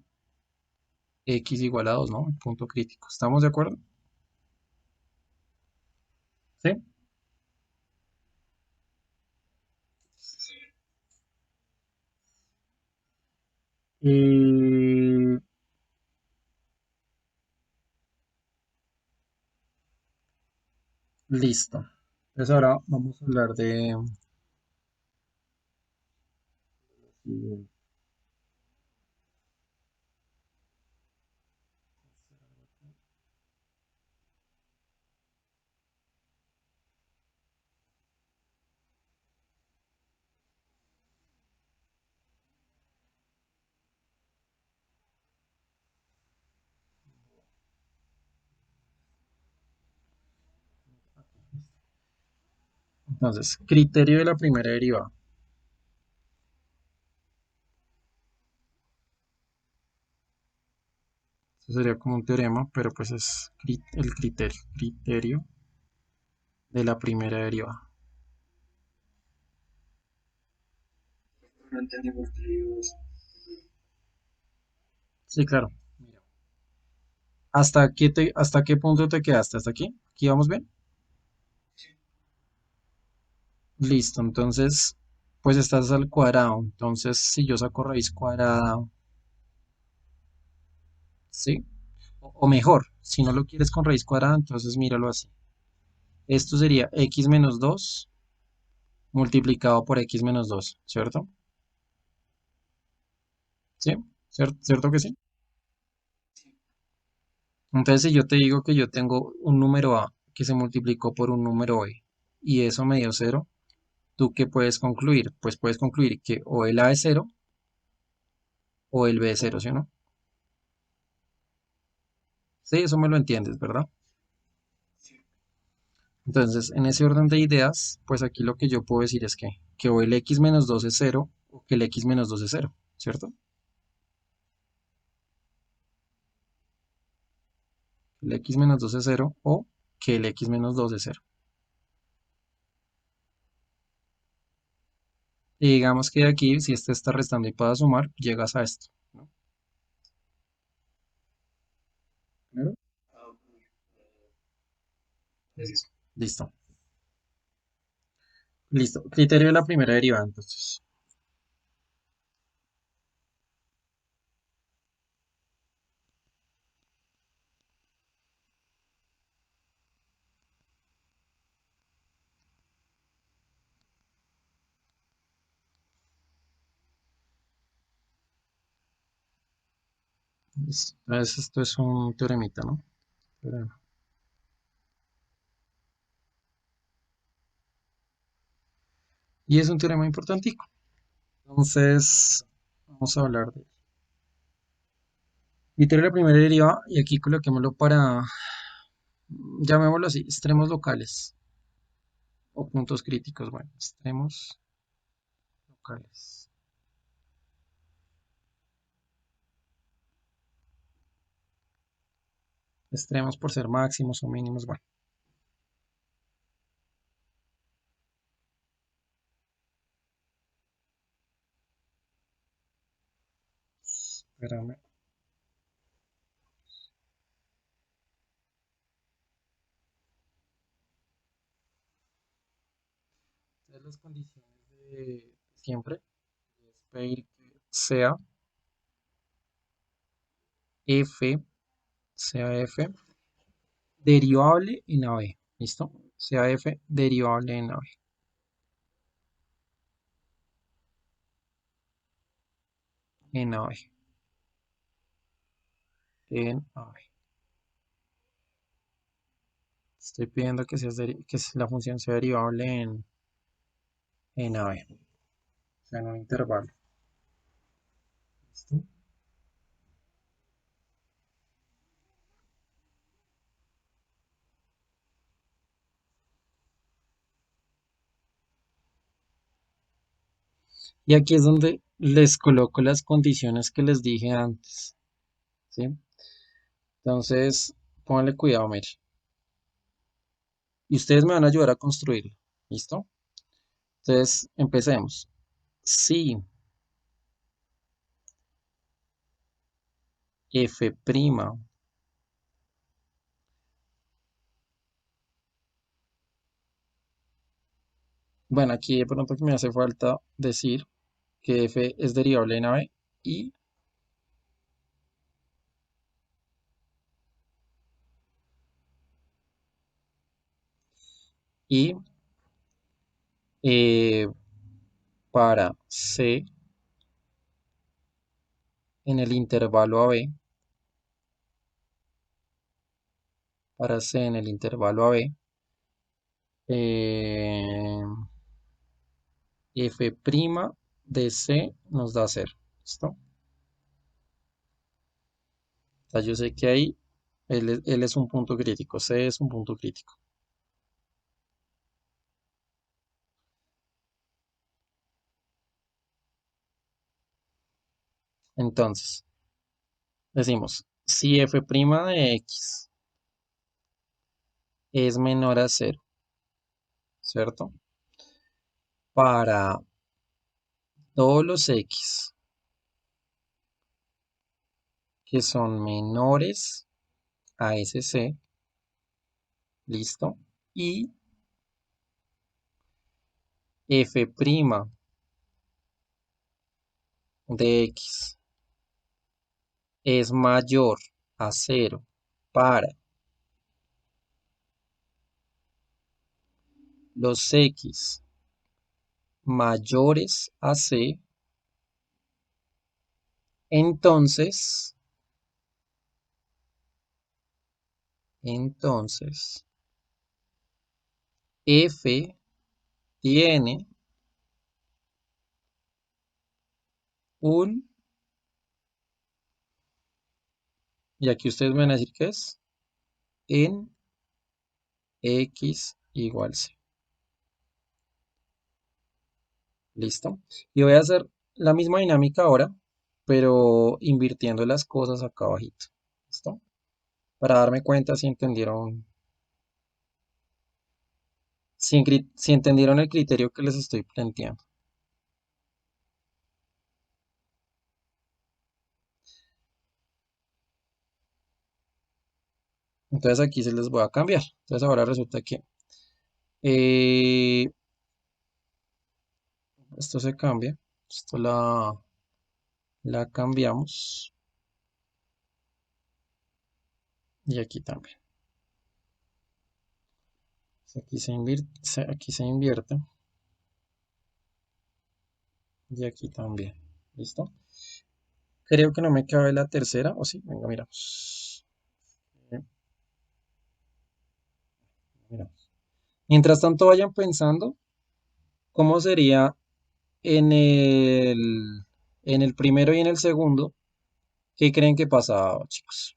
x igual a 2, ¿no? El punto crítico. ¿Estamos de acuerdo? ¿Sí? Sí, señor. Eh, listo. Entonces ahora vamos a hablar de... Entonces, criterio de la primera derivada. Eso sería como un teorema, pero pues es el criterio de la primera derivada. No entendemos que Dios. Sí, claro. Mira, ¿hasta qué punto te quedaste? ¿Hasta aquí? ¿Aquí vamos bien? Listo, entonces, pues estás al cuadrado. Entonces, si yo saco raíz cuadrada, ¿sí? O mejor, si no lo quieres con raíz cuadrada, entonces míralo así. Esto sería x menos 2 multiplicado por x menos 2, ¿cierto? ¿Sí? ¿Cierto que sí? Entonces, si yo te digo que yo tengo un número a que se multiplicó por un número b y eso me dio cero, ¿tú qué puedes concluir? Pues puedes concluir que o el a es cero o el b es cero, ¿sí o no? Sí, eso me lo entiendes, ¿verdad? Entonces, en ese orden de ideas, pues aquí lo que yo puedo decir es que o el x menos 2 es cero o que el x menos 2 es cero, ¿cierto? El x menos 2 es cero o que el x menos 2 es cero. Y digamos que de aquí, si este está restando y pueda sumar, llegas a esto, ¿no? ¿Claro? Es eso. Listo. Listo. Criterio de la primera derivada, entonces. Listo. Entonces, esto es un teoremita, ¿no? Teorema. Y es un teorema importantico. Entonces, vamos a hablar de criterio de la primera derivada y aquí coloquémoslo para, llamémoslo así, extremos locales o puntos críticos. Bueno, extremos locales. Extremos por ser máximos o mínimos. Bueno, espérame. Entonces, las condiciones de siempre es pedir que sea f, sea f derivable en AB. ¿Listo? Sea f derivable en AB. En AB. En AB. Estoy pidiendo que, que la función sea derivable en AB. O sea, en un intervalo. ¿Listo? Y aquí es donde les coloco las condiciones que les dije antes. ¿Sí? Entonces, pónganle cuidado, mire. Y ustedes me van a ayudar a construirlo. ¿Listo? Entonces, empecemos. Si f', bueno, aquí de pronto que me hace falta decir que f es derivable en AB y Y eh, para C en el intervalo AB, para C en el intervalo AB, eh, f' de C nos da 0. ¿Listo? O sea, yo sé que ahí él es un punto crítico, C es un punto crítico. Entonces, decimos, si f' de X es menor a 0, ¿cierto? Para todos los X que son menores a ese C, ¿listo? Y f' de X es mayor a 0 para los X mayores a C, entonces, F tiene un, y aquí ustedes me van a decir qué es, en X igual C. ¿Listo? Y voy a hacer la misma dinámica ahora, pero invirtiendo las cosas acá abajito. ¿Listo? Para darme cuenta si entendieron, si entendieron el criterio que les estoy planteando. Entonces aquí se les voy a cambiar. Entonces ahora resulta que eh, esto se cambia. Esto la cambiamos. Y aquí también. Aquí se invierte. Y aquí también. ¿Listo? Creo que no me cabe la tercera. ¿O sí? Venga, miramos. Miramos. Mientras tanto vayan pensando cómo sería en en el primero y en el segundo. ¿Qué creen que pasa, chicos?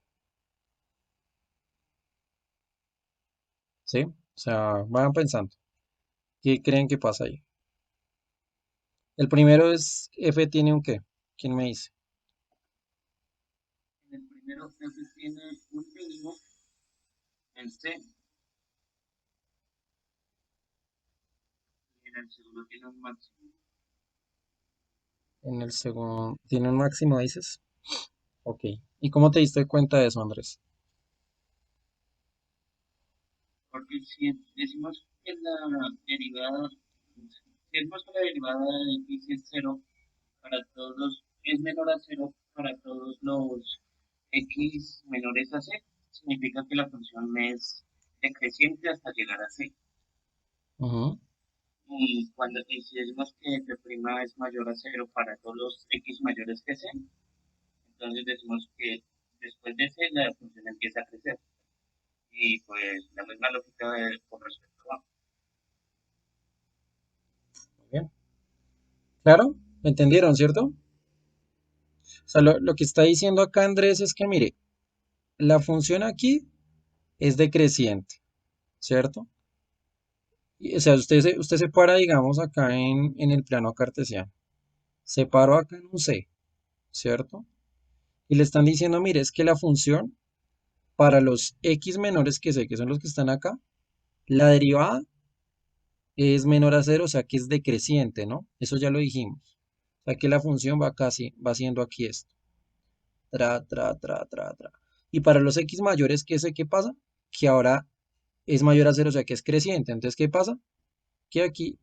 ¿Sí? O sea, vayan pensando. ¿Qué creen que pasa ahí? El primero es F tiene un qué. ¿Quién me dice? En el primero F tiene un mínimo, en C, y en el segundo tiene un máximo. En el segundo, ¿tiene un máximo, dices? Ok. ¿Y cómo te diste cuenta de eso, Andrés? Porque si decimos que la derivada, si decimos que la derivada de x es cero para todos los, es menor a cero para todos los x menores a c, significa que la función es decreciente hasta llegar a c. Ujú. Y si decimos que f' es mayor a cero para todos los x mayores que c, entonces decimos que después de c la función empieza a crecer. Y pues la misma lógica con respecto a. Muy bien. ¿Claro? ¿Me entendieron, cierto? O sea, lo que está diciendo acá Andrés es que, mire, la función aquí es decreciente, ¿cierto? O sea, usted se para, digamos, acá en el plano cartesiano. Se paró acá en un C, ¿cierto? Y le están diciendo, mire, es que la función para los x menores que C, que son los que están acá, la derivada es menor a cero, o sea que es decreciente, ¿no? Eso ya lo dijimos. O sea que la función va casi, va haciendo aquí esto. Tra. Y para los x mayores, ¿qué sé qué pasa? Que ahora es mayor a cero, o sea que es creciente. Entonces, ¿qué pasa? Que aquí,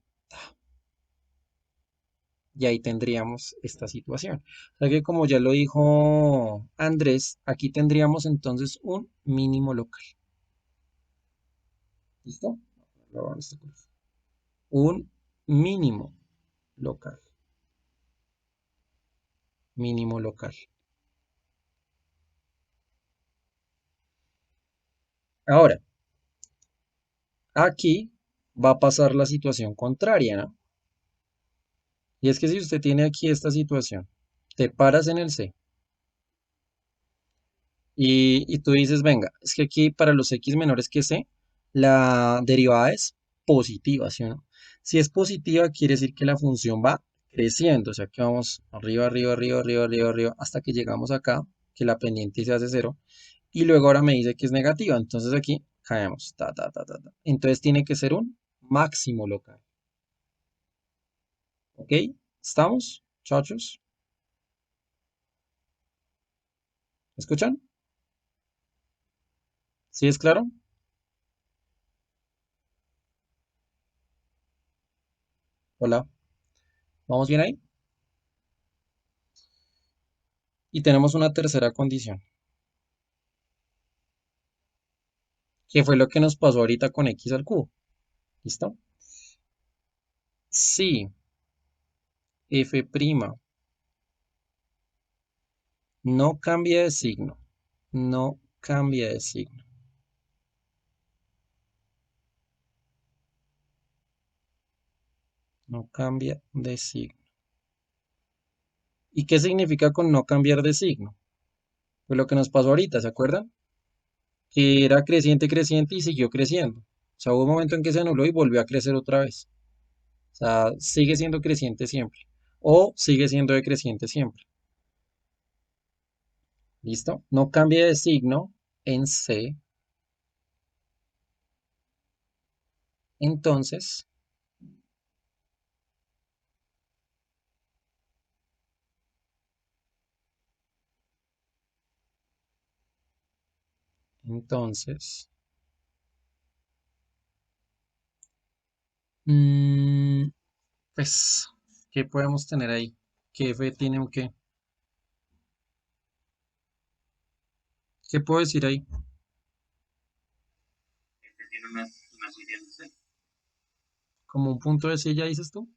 y ahí tendríamos esta situación. O sea que como ya lo dijo Andrés, aquí tendríamos entonces un mínimo local. ¿Listo? Un mínimo local. Mínimo local. Ahora, aquí va a pasar la situación contraria, ¿no? Y es que si usted tiene aquí esta situación, te paras en el C y tú dices, venga, es que aquí para los X menores que C, la derivada es positiva, ¿sí o no? Si es positiva, quiere decir que la función va creciendo, o sea que vamos arriba, arriba, arriba, arriba, arriba, arriba, hasta que llegamos acá, que la pendiente se hace cero, y luego ahora me dice que es negativa, entonces aquí caemos, ta, ta, ta, ta, ta. Entonces tiene que ser un máximo local, ¿ok? ¿Estamos, muchachos? ¿Me escuchan? ¿Sí es claro? Hola, ¿vamos bien ahí? Y tenemos una tercera condición, que fue lo que nos pasó ahorita con x al cubo. ¿Listo? Si f' no cambia de signo, no cambia de signo, no cambia de signo. ¿Y qué significa con no cambiar de signo? Pues lo que nos pasó ahorita, ¿se acuerdan? Que era creciente, creciente y siguió creciendo. O sea, hubo un momento en que se anuló y volvió a crecer otra vez. O sea, sigue siendo creciente siempre. O sigue siendo decreciente siempre. ¿Listo? No cambia de signo en C. Entonces, entonces, mm, pues, ¿qué podemos tener ahí? ¿Qué F tiene un qué? ¿Qué puedo decir ahí? Este tiene una serie en C, ¿Como un punto de silla, dices tú?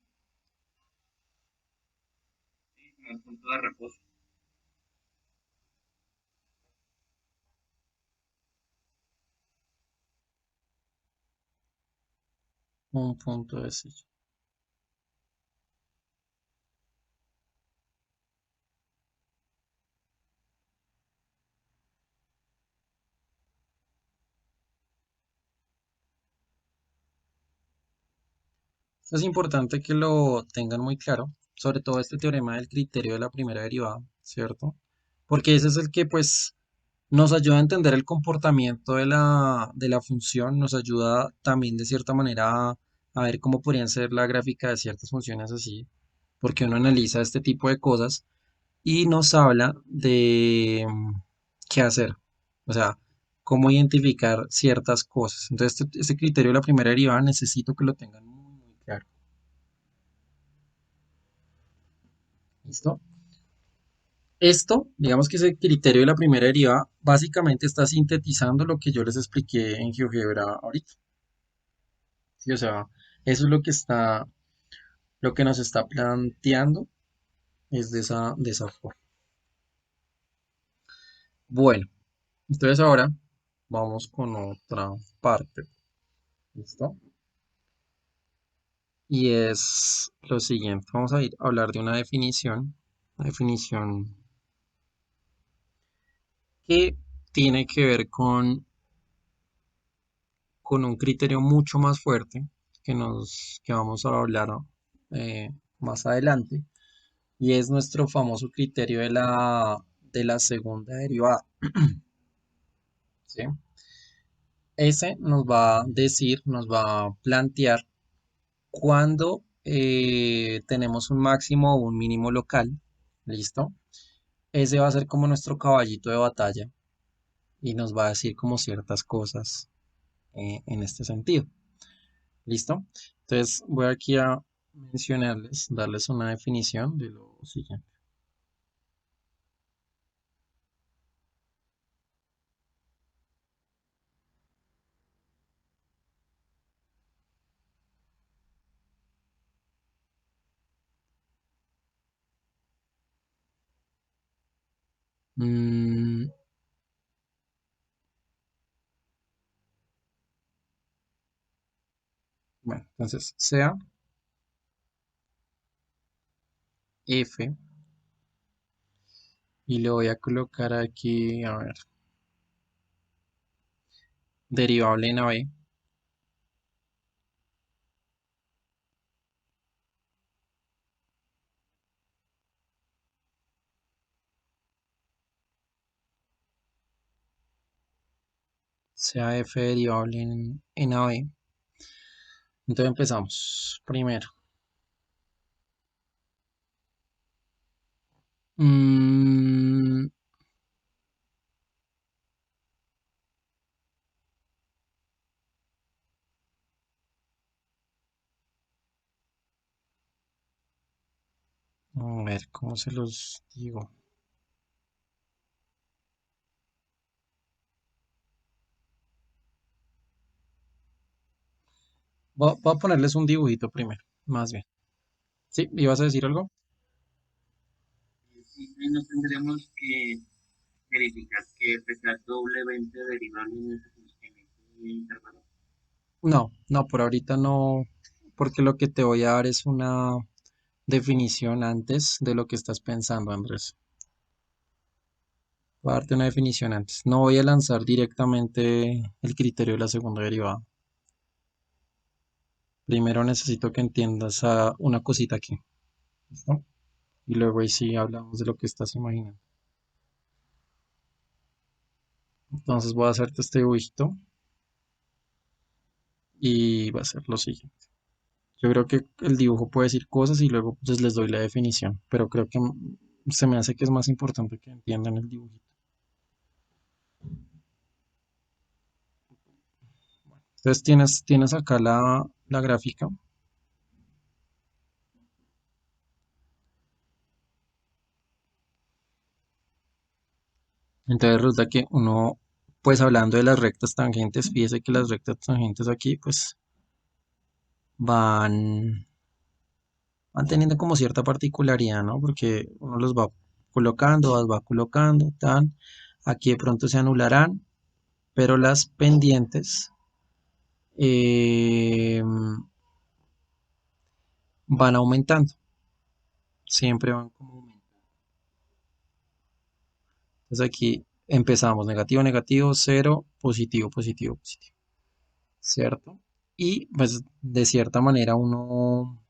¿sí? Como un punto de reposo. Un punto de silla. Es importante que lo tengan muy claro, sobre todo este teorema del criterio de la primera derivada, ¿cierto? Porque ese es el que, pues, nos ayuda a entender el comportamiento de la función, nos ayuda también de cierta manera a ver cómo podrían ser la gráfica de ciertas funciones así, porque uno analiza este tipo de cosas y nos habla de qué hacer, o sea, cómo identificar ciertas cosas. Entonces, este criterio de la primera derivada necesito que lo tengan muy, muy claro. ¿Listo? Esto, digamos que ese criterio de la primera derivada, básicamente está sintetizando lo que yo les expliqué en GeoGebra ahorita. ¿Sí? O sea, eso es lo que está, lo que nos está planteando es de esa forma. Bueno, entonces ahora vamos con otra parte. ¿Listo? Y es lo siguiente. Vamos a ir a hablar de una definición que tiene que ver con un criterio mucho más fuerte que vamos a hablar eh, más adelante. Y es nuestro famoso criterio de la segunda derivada. ¿Sí? Ese nos va a decir, nos va a plantear cuando tenemos un máximo o un mínimo local. ¿Listo? Ese va a ser como nuestro caballito de batalla y nos va a decir como ciertas cosas en este sentido. ¿Listo? Entonces voy aquí a mencionarles, darles una definición de lo siguiente. Mm, bueno, entonces sea F y le voy a colocar aquí, a ver, derivable en AB, sea F derivable en AB. Entonces empezamos. Primero, mm, a ver, ¿cómo se los digo? Voy a ponerles un dibujito primero, más bien. ¿Sí? ¿Ibas a decir algo? Sí, ahí no tendremos que verificar que f sea doblemente derivable en ese intervalo. No, no, por ahorita no, porque lo que te voy a dar es una definición antes de lo que estás pensando, Andrés. Voy a darte una definición antes. No voy a lanzar directamente el criterio de la segunda derivada. Primero necesito que entiendas una cosita aquí. ¿Listo? Y luego ahí sí hablamos de lo que estás imaginando. Entonces voy a hacerte este dibujito y va a ser lo siguiente. Yo creo que el dibujo puede decir cosas y luego pues les doy la definición, pero creo que se me hace que es más importante que entiendan el dibujito. Entonces tienes acá la gráfica. Entonces resulta que uno, pues hablando de las rectas tangentes, fíjese que las rectas tangentes aquí pues van, van teniendo como cierta particularidad, ¿no? Porque uno los va colocando, las va colocando, tan. Aquí de pronto se anularán, pero las pendientes eh, van aumentando, siempre van como aumentando. Entonces aquí empezamos negativo, negativo, cero, positivo, positivo, positivo, ¿cierto? Y pues de cierta manera uno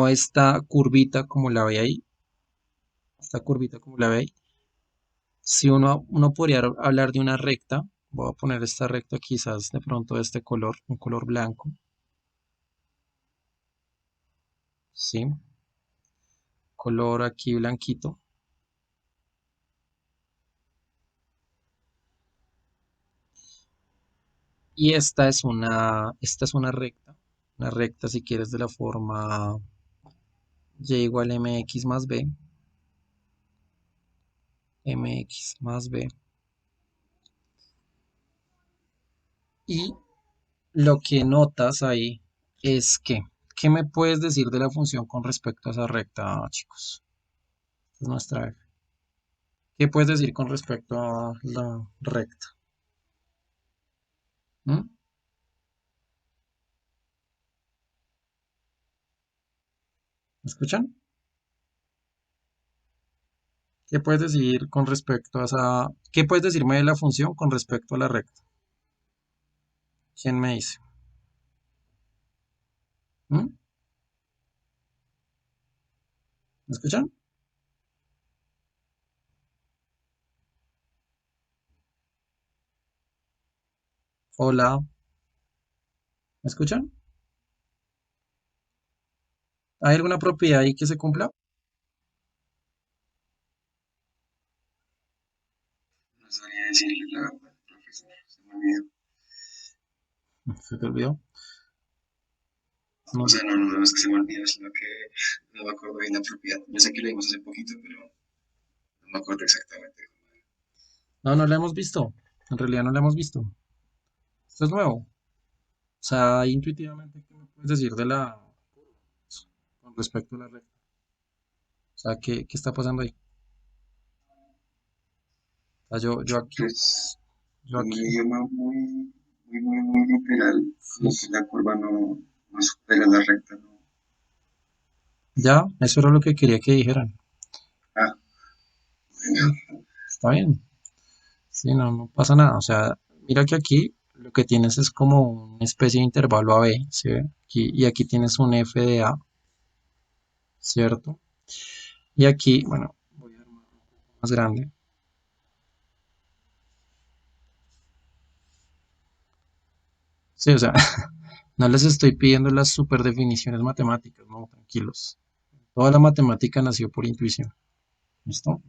esta curvita como la ve ahí, esta curvita como la ve ahí, si uno podría hablar de una recta, voy a poner esta recta quizás de pronto de este color, un color blanco, ¿sí? Color aquí blanquito. Y esta es una una recta si quieres de la forma y igual mx más b, mx más b. Y lo que notas ahí es que, ¿qué me puedes decir de la función con respecto a esa recta, chicos? Esta es nuestra f. ¿Qué puedes decir con respecto a la recta? ¿Mm? ¿Me escuchan? ¿Qué puedes decir con respecto a esa... ¿Qué puedes decirme de la función con respecto a la recta? ¿Quién me dice? ¿Mm? ¿Me escuchan? Hola, ¿me escuchan? ¿Hay alguna propiedad ahí que se cumpla? No sabría decirle la verdad, profesor. Se me olvidó. ¿Se te olvidó? O No, sea, no es que se me olvidó, sino que no me acuerdo bien la propiedad. Yo sé que lo vimos hace poquito, pero no me acuerdo exactamente. no la hemos visto. En realidad no la hemos visto. Esto es nuevo. O sea, intuitivamente, ¿qué me puedes decir de la con respecto a la recta? O sea, ¿qué está pasando ahí? O sea, Pues yo en un aquí, idioma muy literal, como que pues, la curva no supera la recta, ¿no? ya, eso era lo que quería que dijeran. Ah, Sí, está bien. Sí, no pasa nada. O sea, mira que aquí lo que tienes es como una especie de intervalo AB, ¿sí ve? Y aquí tienes un F de A, ¿cierto? Y aquí, bueno, voy a armar un poco más grande. Sí, o sea, no les estoy pidiendo las super definiciones matemáticas, no, tranquilos. Toda la matemática nació por intuición, ¿listo?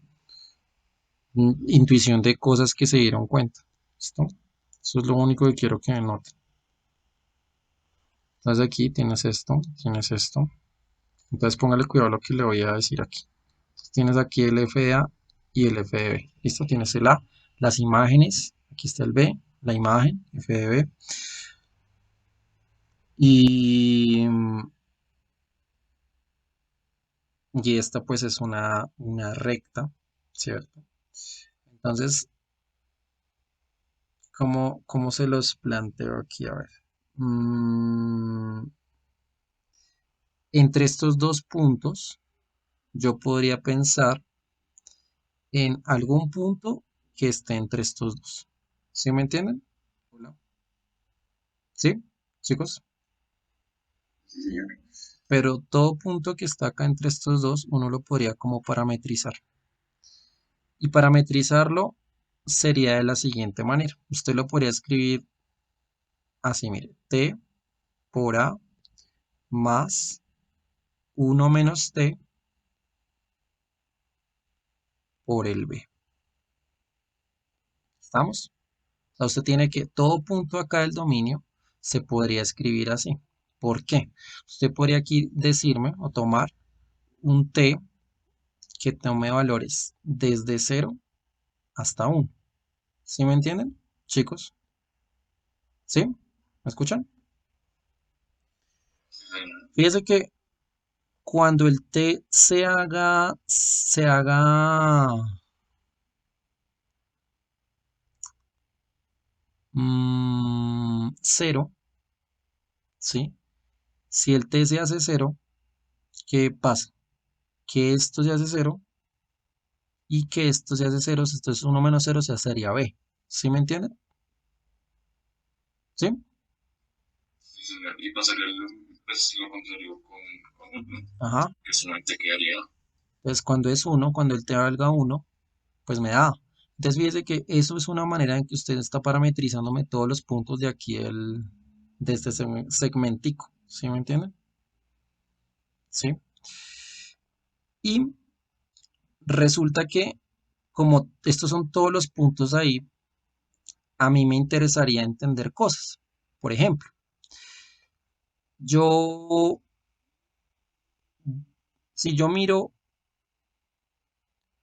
Intuición de cosas que se dieron cuenta, ¿listo? Eso es lo único que quiero que noten. Entonces aquí tienes esto. Entonces póngale cuidado a lo que le voy a decir aquí. Tienes aquí el F de A y el F de B. ¿Listo? Tienes el A, las imágenes, aquí está el B, la imagen, F de B. Y, y esta pues es una recta, ¿cierto? Entonces, ¿cómo se los planteo aquí? A ver. Mm, entre estos dos puntos, yo podría pensar en algún punto que esté entre estos dos. ¿Sí me entienden? Hola. ¿Sí, chicos? sí, señor. Pero todo punto que está acá entre estos dos, uno lo podría como parametrizar. Y parametrizarlo sería de la siguiente manera. Usted lo podría escribir así, mire, t por a más uno menos t por el b. ¿Estamos? O sea, usted tiene que, todo punto acá del dominio se podría escribir así. ¿Por qué? Usted podría aquí decirme o tomar un t que tome valores desde cero hasta 1. ¿Sí me entienden, chicos? ¿Sí? ¿Me escuchan? Sí, señor. Fíjese que cuando el t se haga 0, ¿sí? Si el t se hace 0, ¿qué pasa? Que esto se hace 0 y que esto se hace 0, entonces 1 menos 0 se hacería b. ¿Sí me entienden? ¿Sí? Sí, señor. Y pasaría pues, lo contrario con uno, Ajá. que solamente quedaría. Entonces cuando es 1, cuando el t valga 1, pues me da. Entonces fíjese que eso es una manera en que usted está parametrizándome todos los puntos de aquí de este segmentico. ¿Sí me entienden? Sí. Y resulta que como estos son todos los puntos ahí, a mí me interesaría entender cosas. Por ejemplo, yo, si yo miro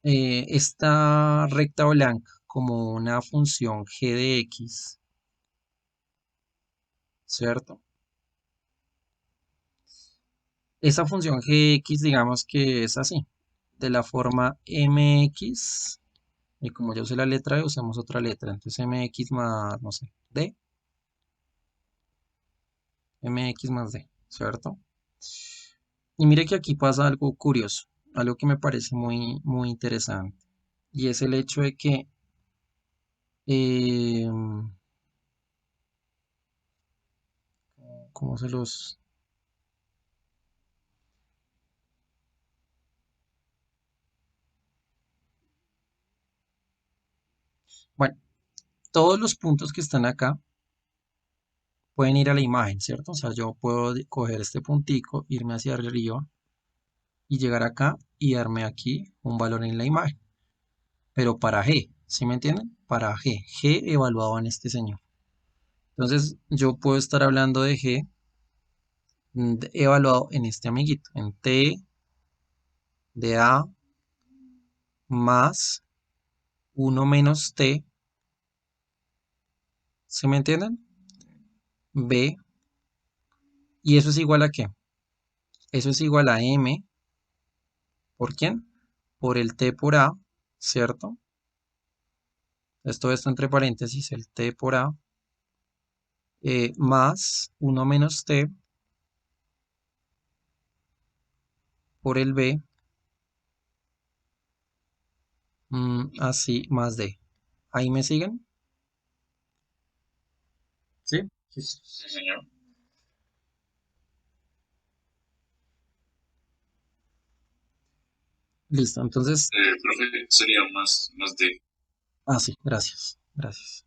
esta recta blanca como una función g de x, ¿cierto? Esa función g de x, digamos que es así, de la forma mx, y como yo sé la letra e, usamos otra letra, entonces mx más, no sé, d, mx más d, ¿cierto? Y mire que aquí pasa algo curioso, algo que me parece muy interesante, y es el hecho de que, eh, ¿cómo se los...? Bueno, todos los puntos que están acá pueden ir a la imagen, ¿cierto? O sea, yo puedo coger este puntico, irme hacia arriba y llegar acá y darme aquí un valor en la imagen, pero para G, ¿sí me entienden? Para G evaluado en este señor. Entonces, yo puedo estar hablando de G evaluado en este amiguito, en T de A más uno menos T, ¿sí me entienden? B, y eso es igual a ¿qué? Eso es igual a M ¿Por quién? Por el t por a, ¿cierto? Esto entre paréntesis, el t por a, más 1 menos t por el b, así, más d. ¿Ahí me siguen? ¿Sí? Sí, sí. Sí, señor. Listo, entonces, Profe, sería más de... sí, gracias, gracias.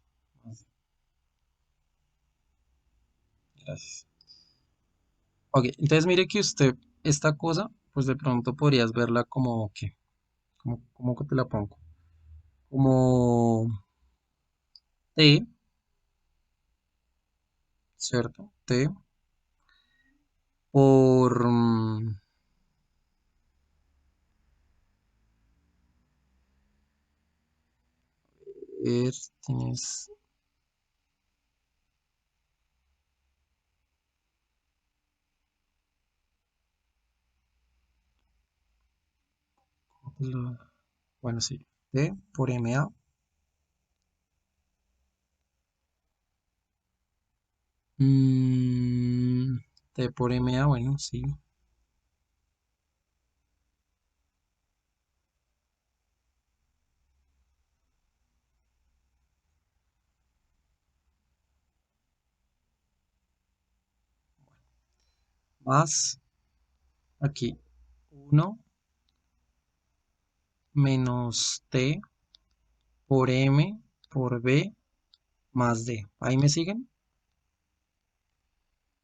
Gracias. Ok, entonces mire que usted, esta cosa, pues de pronto podrías verla como que, como que te la pongo, como T, ¿cierto? T por, tienes, bueno, sí, T por MA, T por MA, bueno, sí, más aquí, 1 menos T por M por B más D. ¿Ahí me siguen?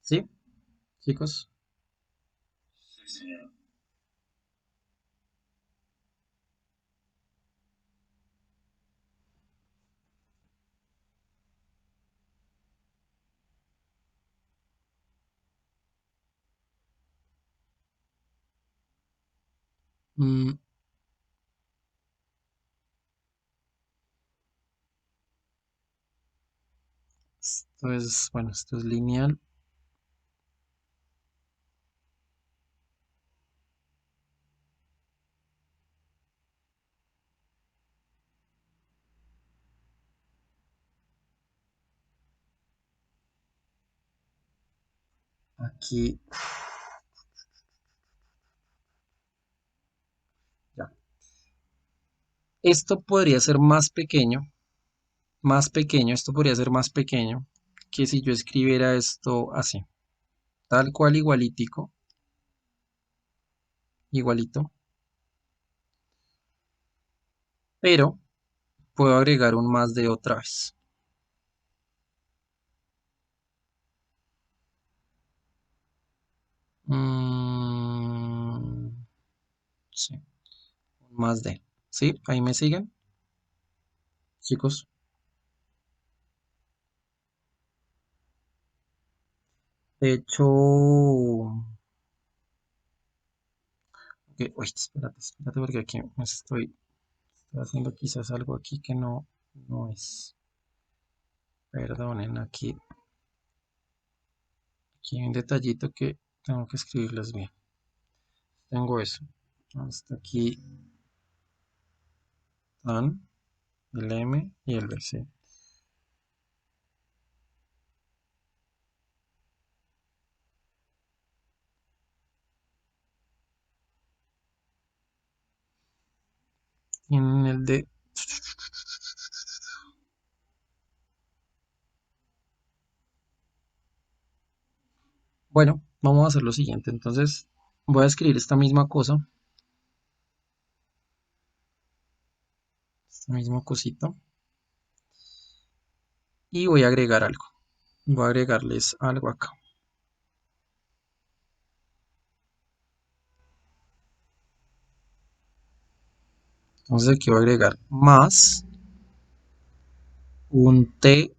¿Sí, chicos? Sí, señor. Mm, Esto es, bueno, esto es lineal. Aquí, ya. Esto podría ser más pequeño, esto podría ser más pequeño que si yo escribiera esto así, tal cual igualitico, igualito, pero puedo agregar un más de otra vez. Mm, sí, un más de. ¿Sí? ¿Ahí me siguen, chicos? De hecho, uy, espérate, porque aquí estoy haciendo quizás algo aquí que no es. Perdonen, aquí hay un detallito que tengo que escribirles bien. Tengo eso. Hasta aquí están el M y el B, sí. Tienen el D. Bueno, vamos a hacer lo siguiente. Entonces, voy a escribir esta misma cosita, y voy a agregar algo. Voy a agregarles algo acá. Entonces aquí voy a agregar más un T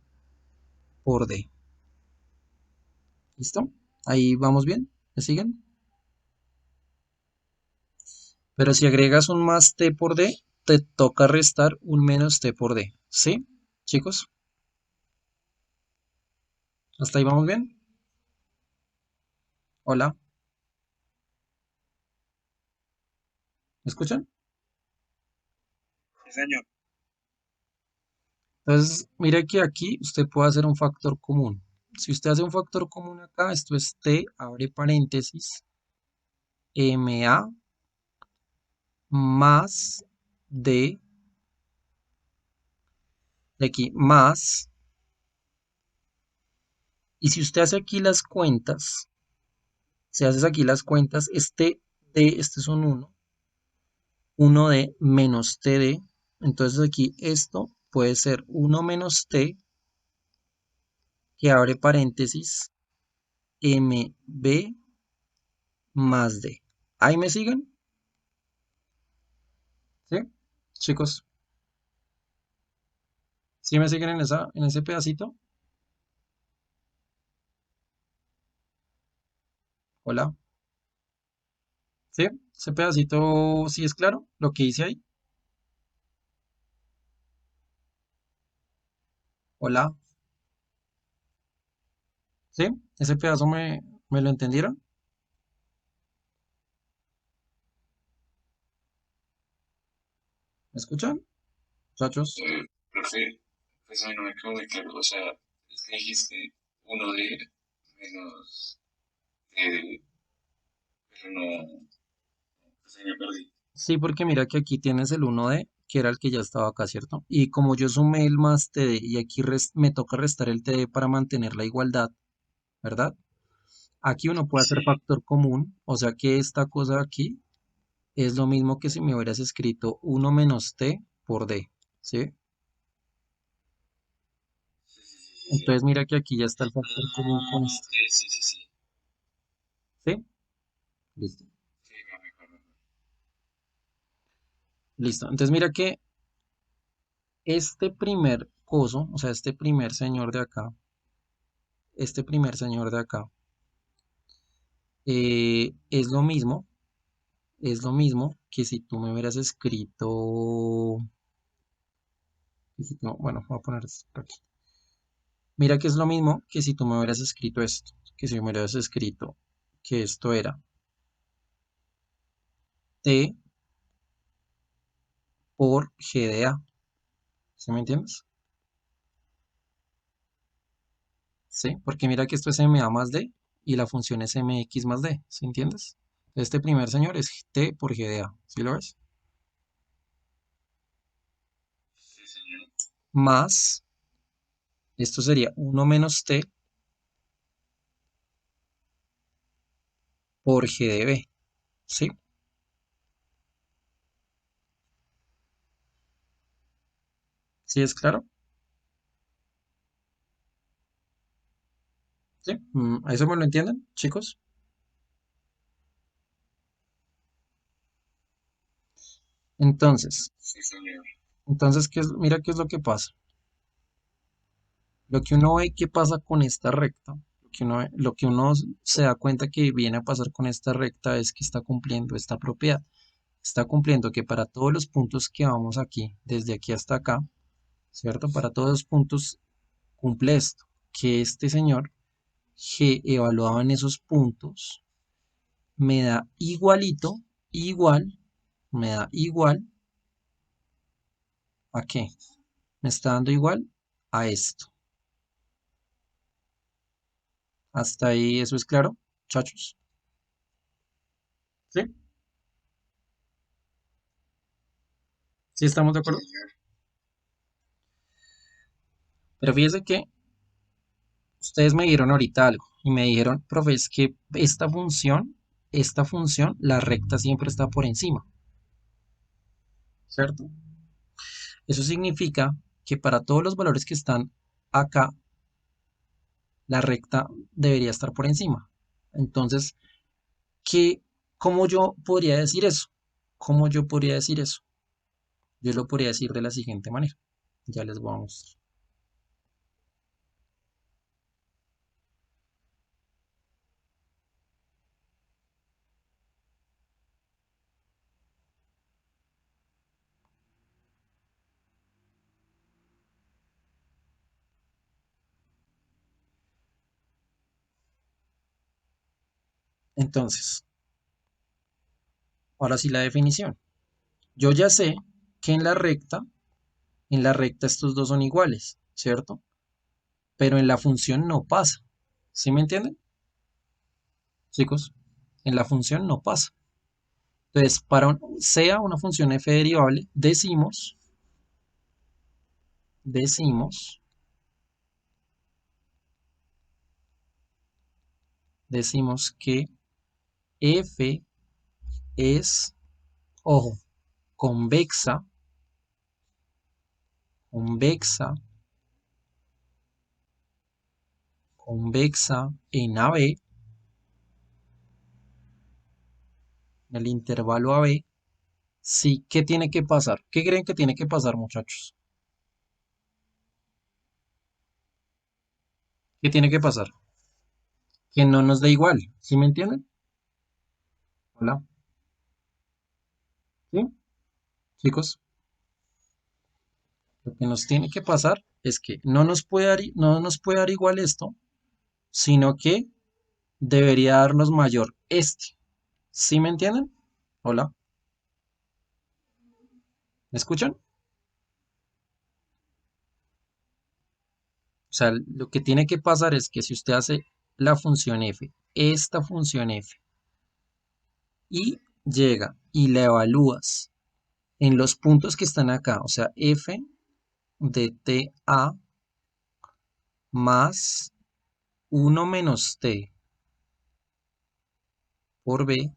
por D. ¿Listo? Ahí vamos bien. ¿Me siguen? Pero si agregas un más T por D, te toca restar un menos T por D. ¿Sí, chicos? ¿Hasta ahí vamos bien? Hola. ¿Me escuchan? Sí, señor. Entonces, mire que aquí usted puede hacer un factor común. Si usted hace un factor común acá, esto es t, abre paréntesis, ma más d, de aquí, más, y si usted hace aquí las cuentas, si haces aquí las cuentas, este d, este es un 1 de menos td, entonces aquí esto puede ser 1 menos t, que abre paréntesis, mb más d. ¿Ahí me siguen? ¿Sí? Chicos, ¿sí me siguen en ese pedacito? Hola. ¿Sí? ¿Ese pedacito sí es claro? Lo que hice ahí. Hola. ¿Sí? ¿Ese pedazo me lo entendieron? ¿Me escuchan, muchachos? Profe, pues a mí no me quedó muy claro. O sea, es que dijiste uno de menos de, pero no, pues ahí me perdí. Sí, porque mira que aquí tienes el 1D, que era el que ya estaba acá, ¿cierto? Y como yo sumé el más TD y aquí me toca restar el TD para mantener la igualdad, ¿verdad? Aquí uno puede hacer Sí, factor común, o sea que esta cosa aquí es lo mismo que si me hubieras escrito 1 menos T por D, ¿sí? sí, sí, sí, sí, sí. Entonces mira que aquí ya está el factor común con Ah, esto, ok, sí, sí, sí. ¿sí? Listo. Sí, no me acuerdo. Listo. Entonces mira que este primer coso, o sea, este primer señor de acá, es lo mismo que si tú me hubieras escrito, bueno, voy a poner esto por aquí. Mira que es lo mismo que si tú me hubieras escrito esto, que si me hubieras escrito que esto era T por G de A, ¿sí me entiendes? Sí, porque mira que esto es MA más D y la función es MX más D, ¿sí entiendes? Este primer señor es T por G de A, ¿sí lo ves? Sí, señor. Más, esto sería 1 menos T por G de B, ¿sí? ¿Sí es claro? ¿Sí? ¿A eso me lo entienden, chicos? Entonces, Sí, señor. entonces, mira qué es lo que pasa. Lo que uno ve que pasa con esta recta, lo que uno se da cuenta que viene a pasar con esta recta es que está cumpliendo esta propiedad. Está cumpliendo que para todos los puntos que vamos aquí, desde aquí hasta acá, ¿cierto? Para todos los puntos cumple esto, que este señor G evaluado en esos puntos me da igualito, igual, me da igual a qué, me está dando igual a esto. Hasta ahí eso es claro, muchachos. ¿Sí? ¿Sí estamos de Sí, acuerdo? señor. Pero fíjese que ustedes me dieron ahorita algo y me dijeron, profe, es que esta función, la recta siempre está por encima, ¿cierto? Eso significa que para todos los valores que están acá, la recta debería estar por encima. Entonces, ¿qué, cómo yo podría decir eso? ¿Cómo yo podría decir eso? Yo lo podría decir de la siguiente manera. Ya les voy a mostrar. Entonces, ahora sí la definición. Yo ya sé que en la recta estos dos son iguales, ¿cierto? Pero en la función no pasa. ¿Sí me entienden, chicos? En la función no pasa. Entonces, sea una función f derivable, decimos, decimos que f es, ojo, convexa, convexa, convexa en AB, en el intervalo AB. Sí, ¿qué tiene que pasar? ¿Qué creen que tiene que pasar, muchachos? ¿Qué tiene que pasar? Que no nos dé igual, ¿sí me entienden? Hola, ¿sí? Chicos, lo que nos tiene que pasar es que no nos puede dar igual esto, sino que debería darnos mayor este. ¿Sí me entienden? Hola, ¿me escuchan? O sea, lo que tiene que pasar es que si usted hace la función f, esta función f, y llega y la evalúas en los puntos que están acá, o sea, f de ta más 1 menos t por b,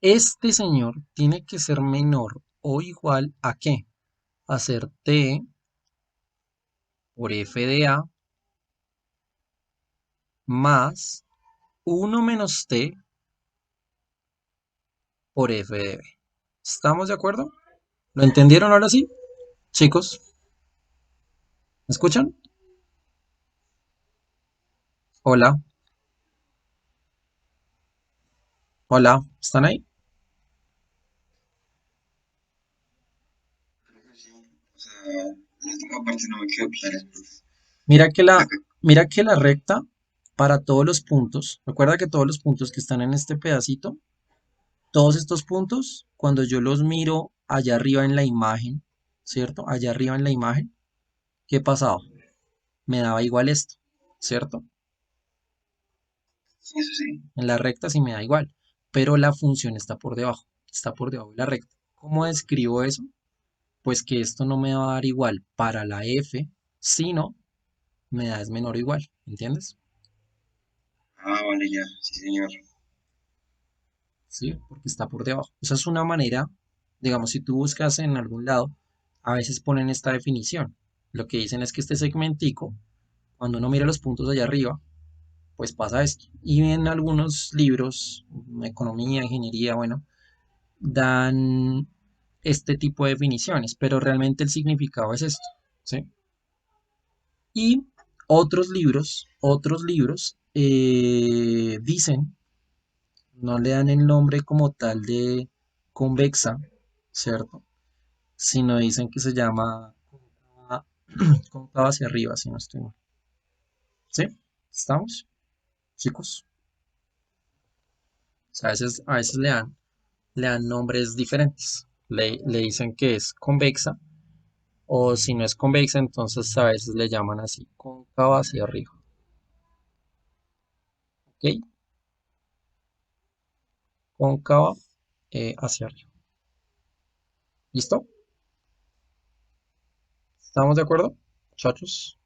este señor tiene que ser menor o igual a ¿qué? A ser t por f de a más 1 menos t por f de b. ¿Estamos de acuerdo? ¿Lo entendieron ahora sí? Chicos, ¿me escuchan? Hola, hola, ¿están ahí? Creo que sí. O sea, la última parte no me quedó clara. Mira que La la, que- mira que la recta para todos los puntos, recuerda que todos los puntos que están en este pedacito, todos estos puntos, cuando yo los miro allá arriba en la imagen, ¿cierto? Allá arriba en la imagen, ¿qué pasaba? Me daba igual esto, ¿cierto? Sí, eso sí. En la recta sí me da igual, pero la función está por debajo de la recta. ¿Cómo describo eso? Pues que esto no me va a dar igual para la f, sino me da es menor o igual, ¿entiendes? Ah, vale, ya. Sí, señor. ¿Sí? Porque está por debajo. Esa es una manera, digamos, si tú buscas en algún lado, a veces ponen esta definición. Lo que dicen es que este segmentico, cuando uno mira los puntos allá arriba, pues pasa esto. Y en algunos libros, economía, ingeniería, bueno, dan este tipo de definiciones, pero realmente el significado es esto, ¿sí? Y otros libros dicen, no le dan el nombre como tal de convexa, ¿cierto? Sino dicen que se llama cóncava, cóncava hacia arriba, si no estoy mal. ¿Sí? ¿Estamos, chicos? O sea, a veces le dan nombres diferentes. Le dicen que es convexa, o si no es convexa, entonces a veces le llaman así, cóncava hacia arriba. ¿Ok? Cóncava hacia arriba. ¿Listo? ¿Estamos de acuerdo, muchachos?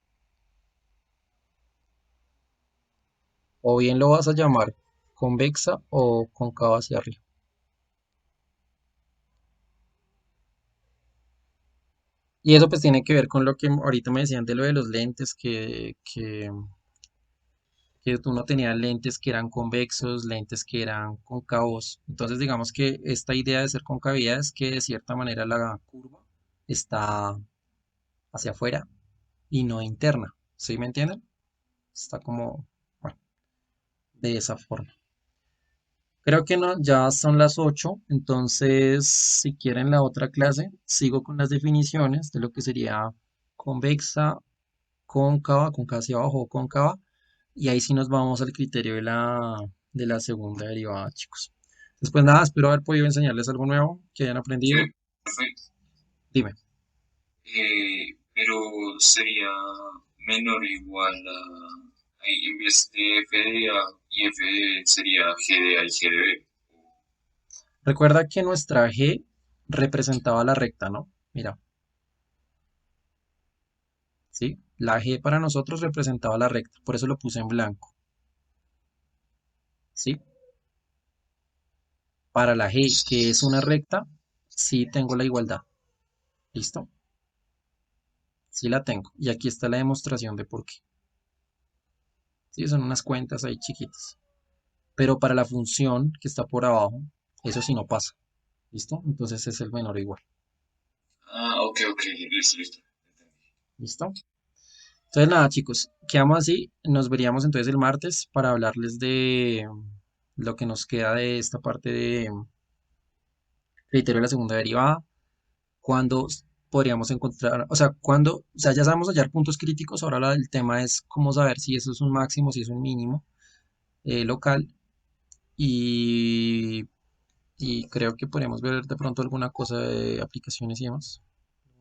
O bien lo vas a llamar convexa o cóncava hacia arriba. Y eso pues tiene que ver con lo que ahorita me decían de lo de los lentes, que uno tenía lentes que eran convexos, lentes que eran cóncavos. Entonces digamos que esta idea de ser concavidad es que de cierta manera la curva está hacia afuera y no interna. ¿Sí me entienden? Está como, bueno, de esa forma. Creo que no, ya son las 8, entonces si quieren la otra clase, sigo con las definiciones de lo que sería convexa, cóncava, cóncava hacia abajo o cóncava, y ahí sí nos vamos al criterio de la segunda derivada, chicos. Después nada, espero haber podido enseñarles algo nuevo que hayan Sí, aprendido. perfecto. Dime. Pero sería menor o igual a, ahí en vez de FDA y FD sería GDA y GDB. Recuerda que nuestra G representaba la recta, ¿no? Mira, ¿sí? La G para nosotros representaba la recta, por eso lo puse en blanco, ¿sí? Para la G, que es una recta, sí tengo la igualdad. ¿Listo? Sí la tengo. Y aquí está la demostración de por qué. Sí, son unas cuentas ahí chiquitas. Pero para la función que está por abajo, eso sí no pasa. ¿Listo? Entonces es el menor o igual. Ah, ok, ok, listo, listo. Entendí. ¿Listo? Entonces nada, chicos, quedamos así. Nos veríamos entonces el martes para hablarles de lo que nos queda de esta parte de criterio de la segunda derivada. Cuándo podríamos encontrar, o sea, cuándo, o sea, ya sabemos hallar puntos críticos. Ahora el tema es cómo saber si eso es un máximo, si es un mínimo local. Y, y creo que podríamos ver de pronto alguna cosa de aplicaciones y demás.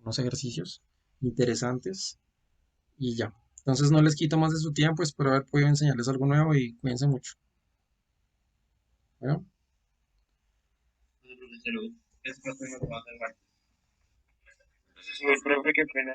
Unos ejercicios interesantes y ya. Entonces no les quito más de su tiempo, espero haber podido enseñarles algo nuevo y cuídense mucho. Bueno. Bueno, profesor, es profe, nos vamos a hacer Gracias, Uy, profe. profe, qué pena.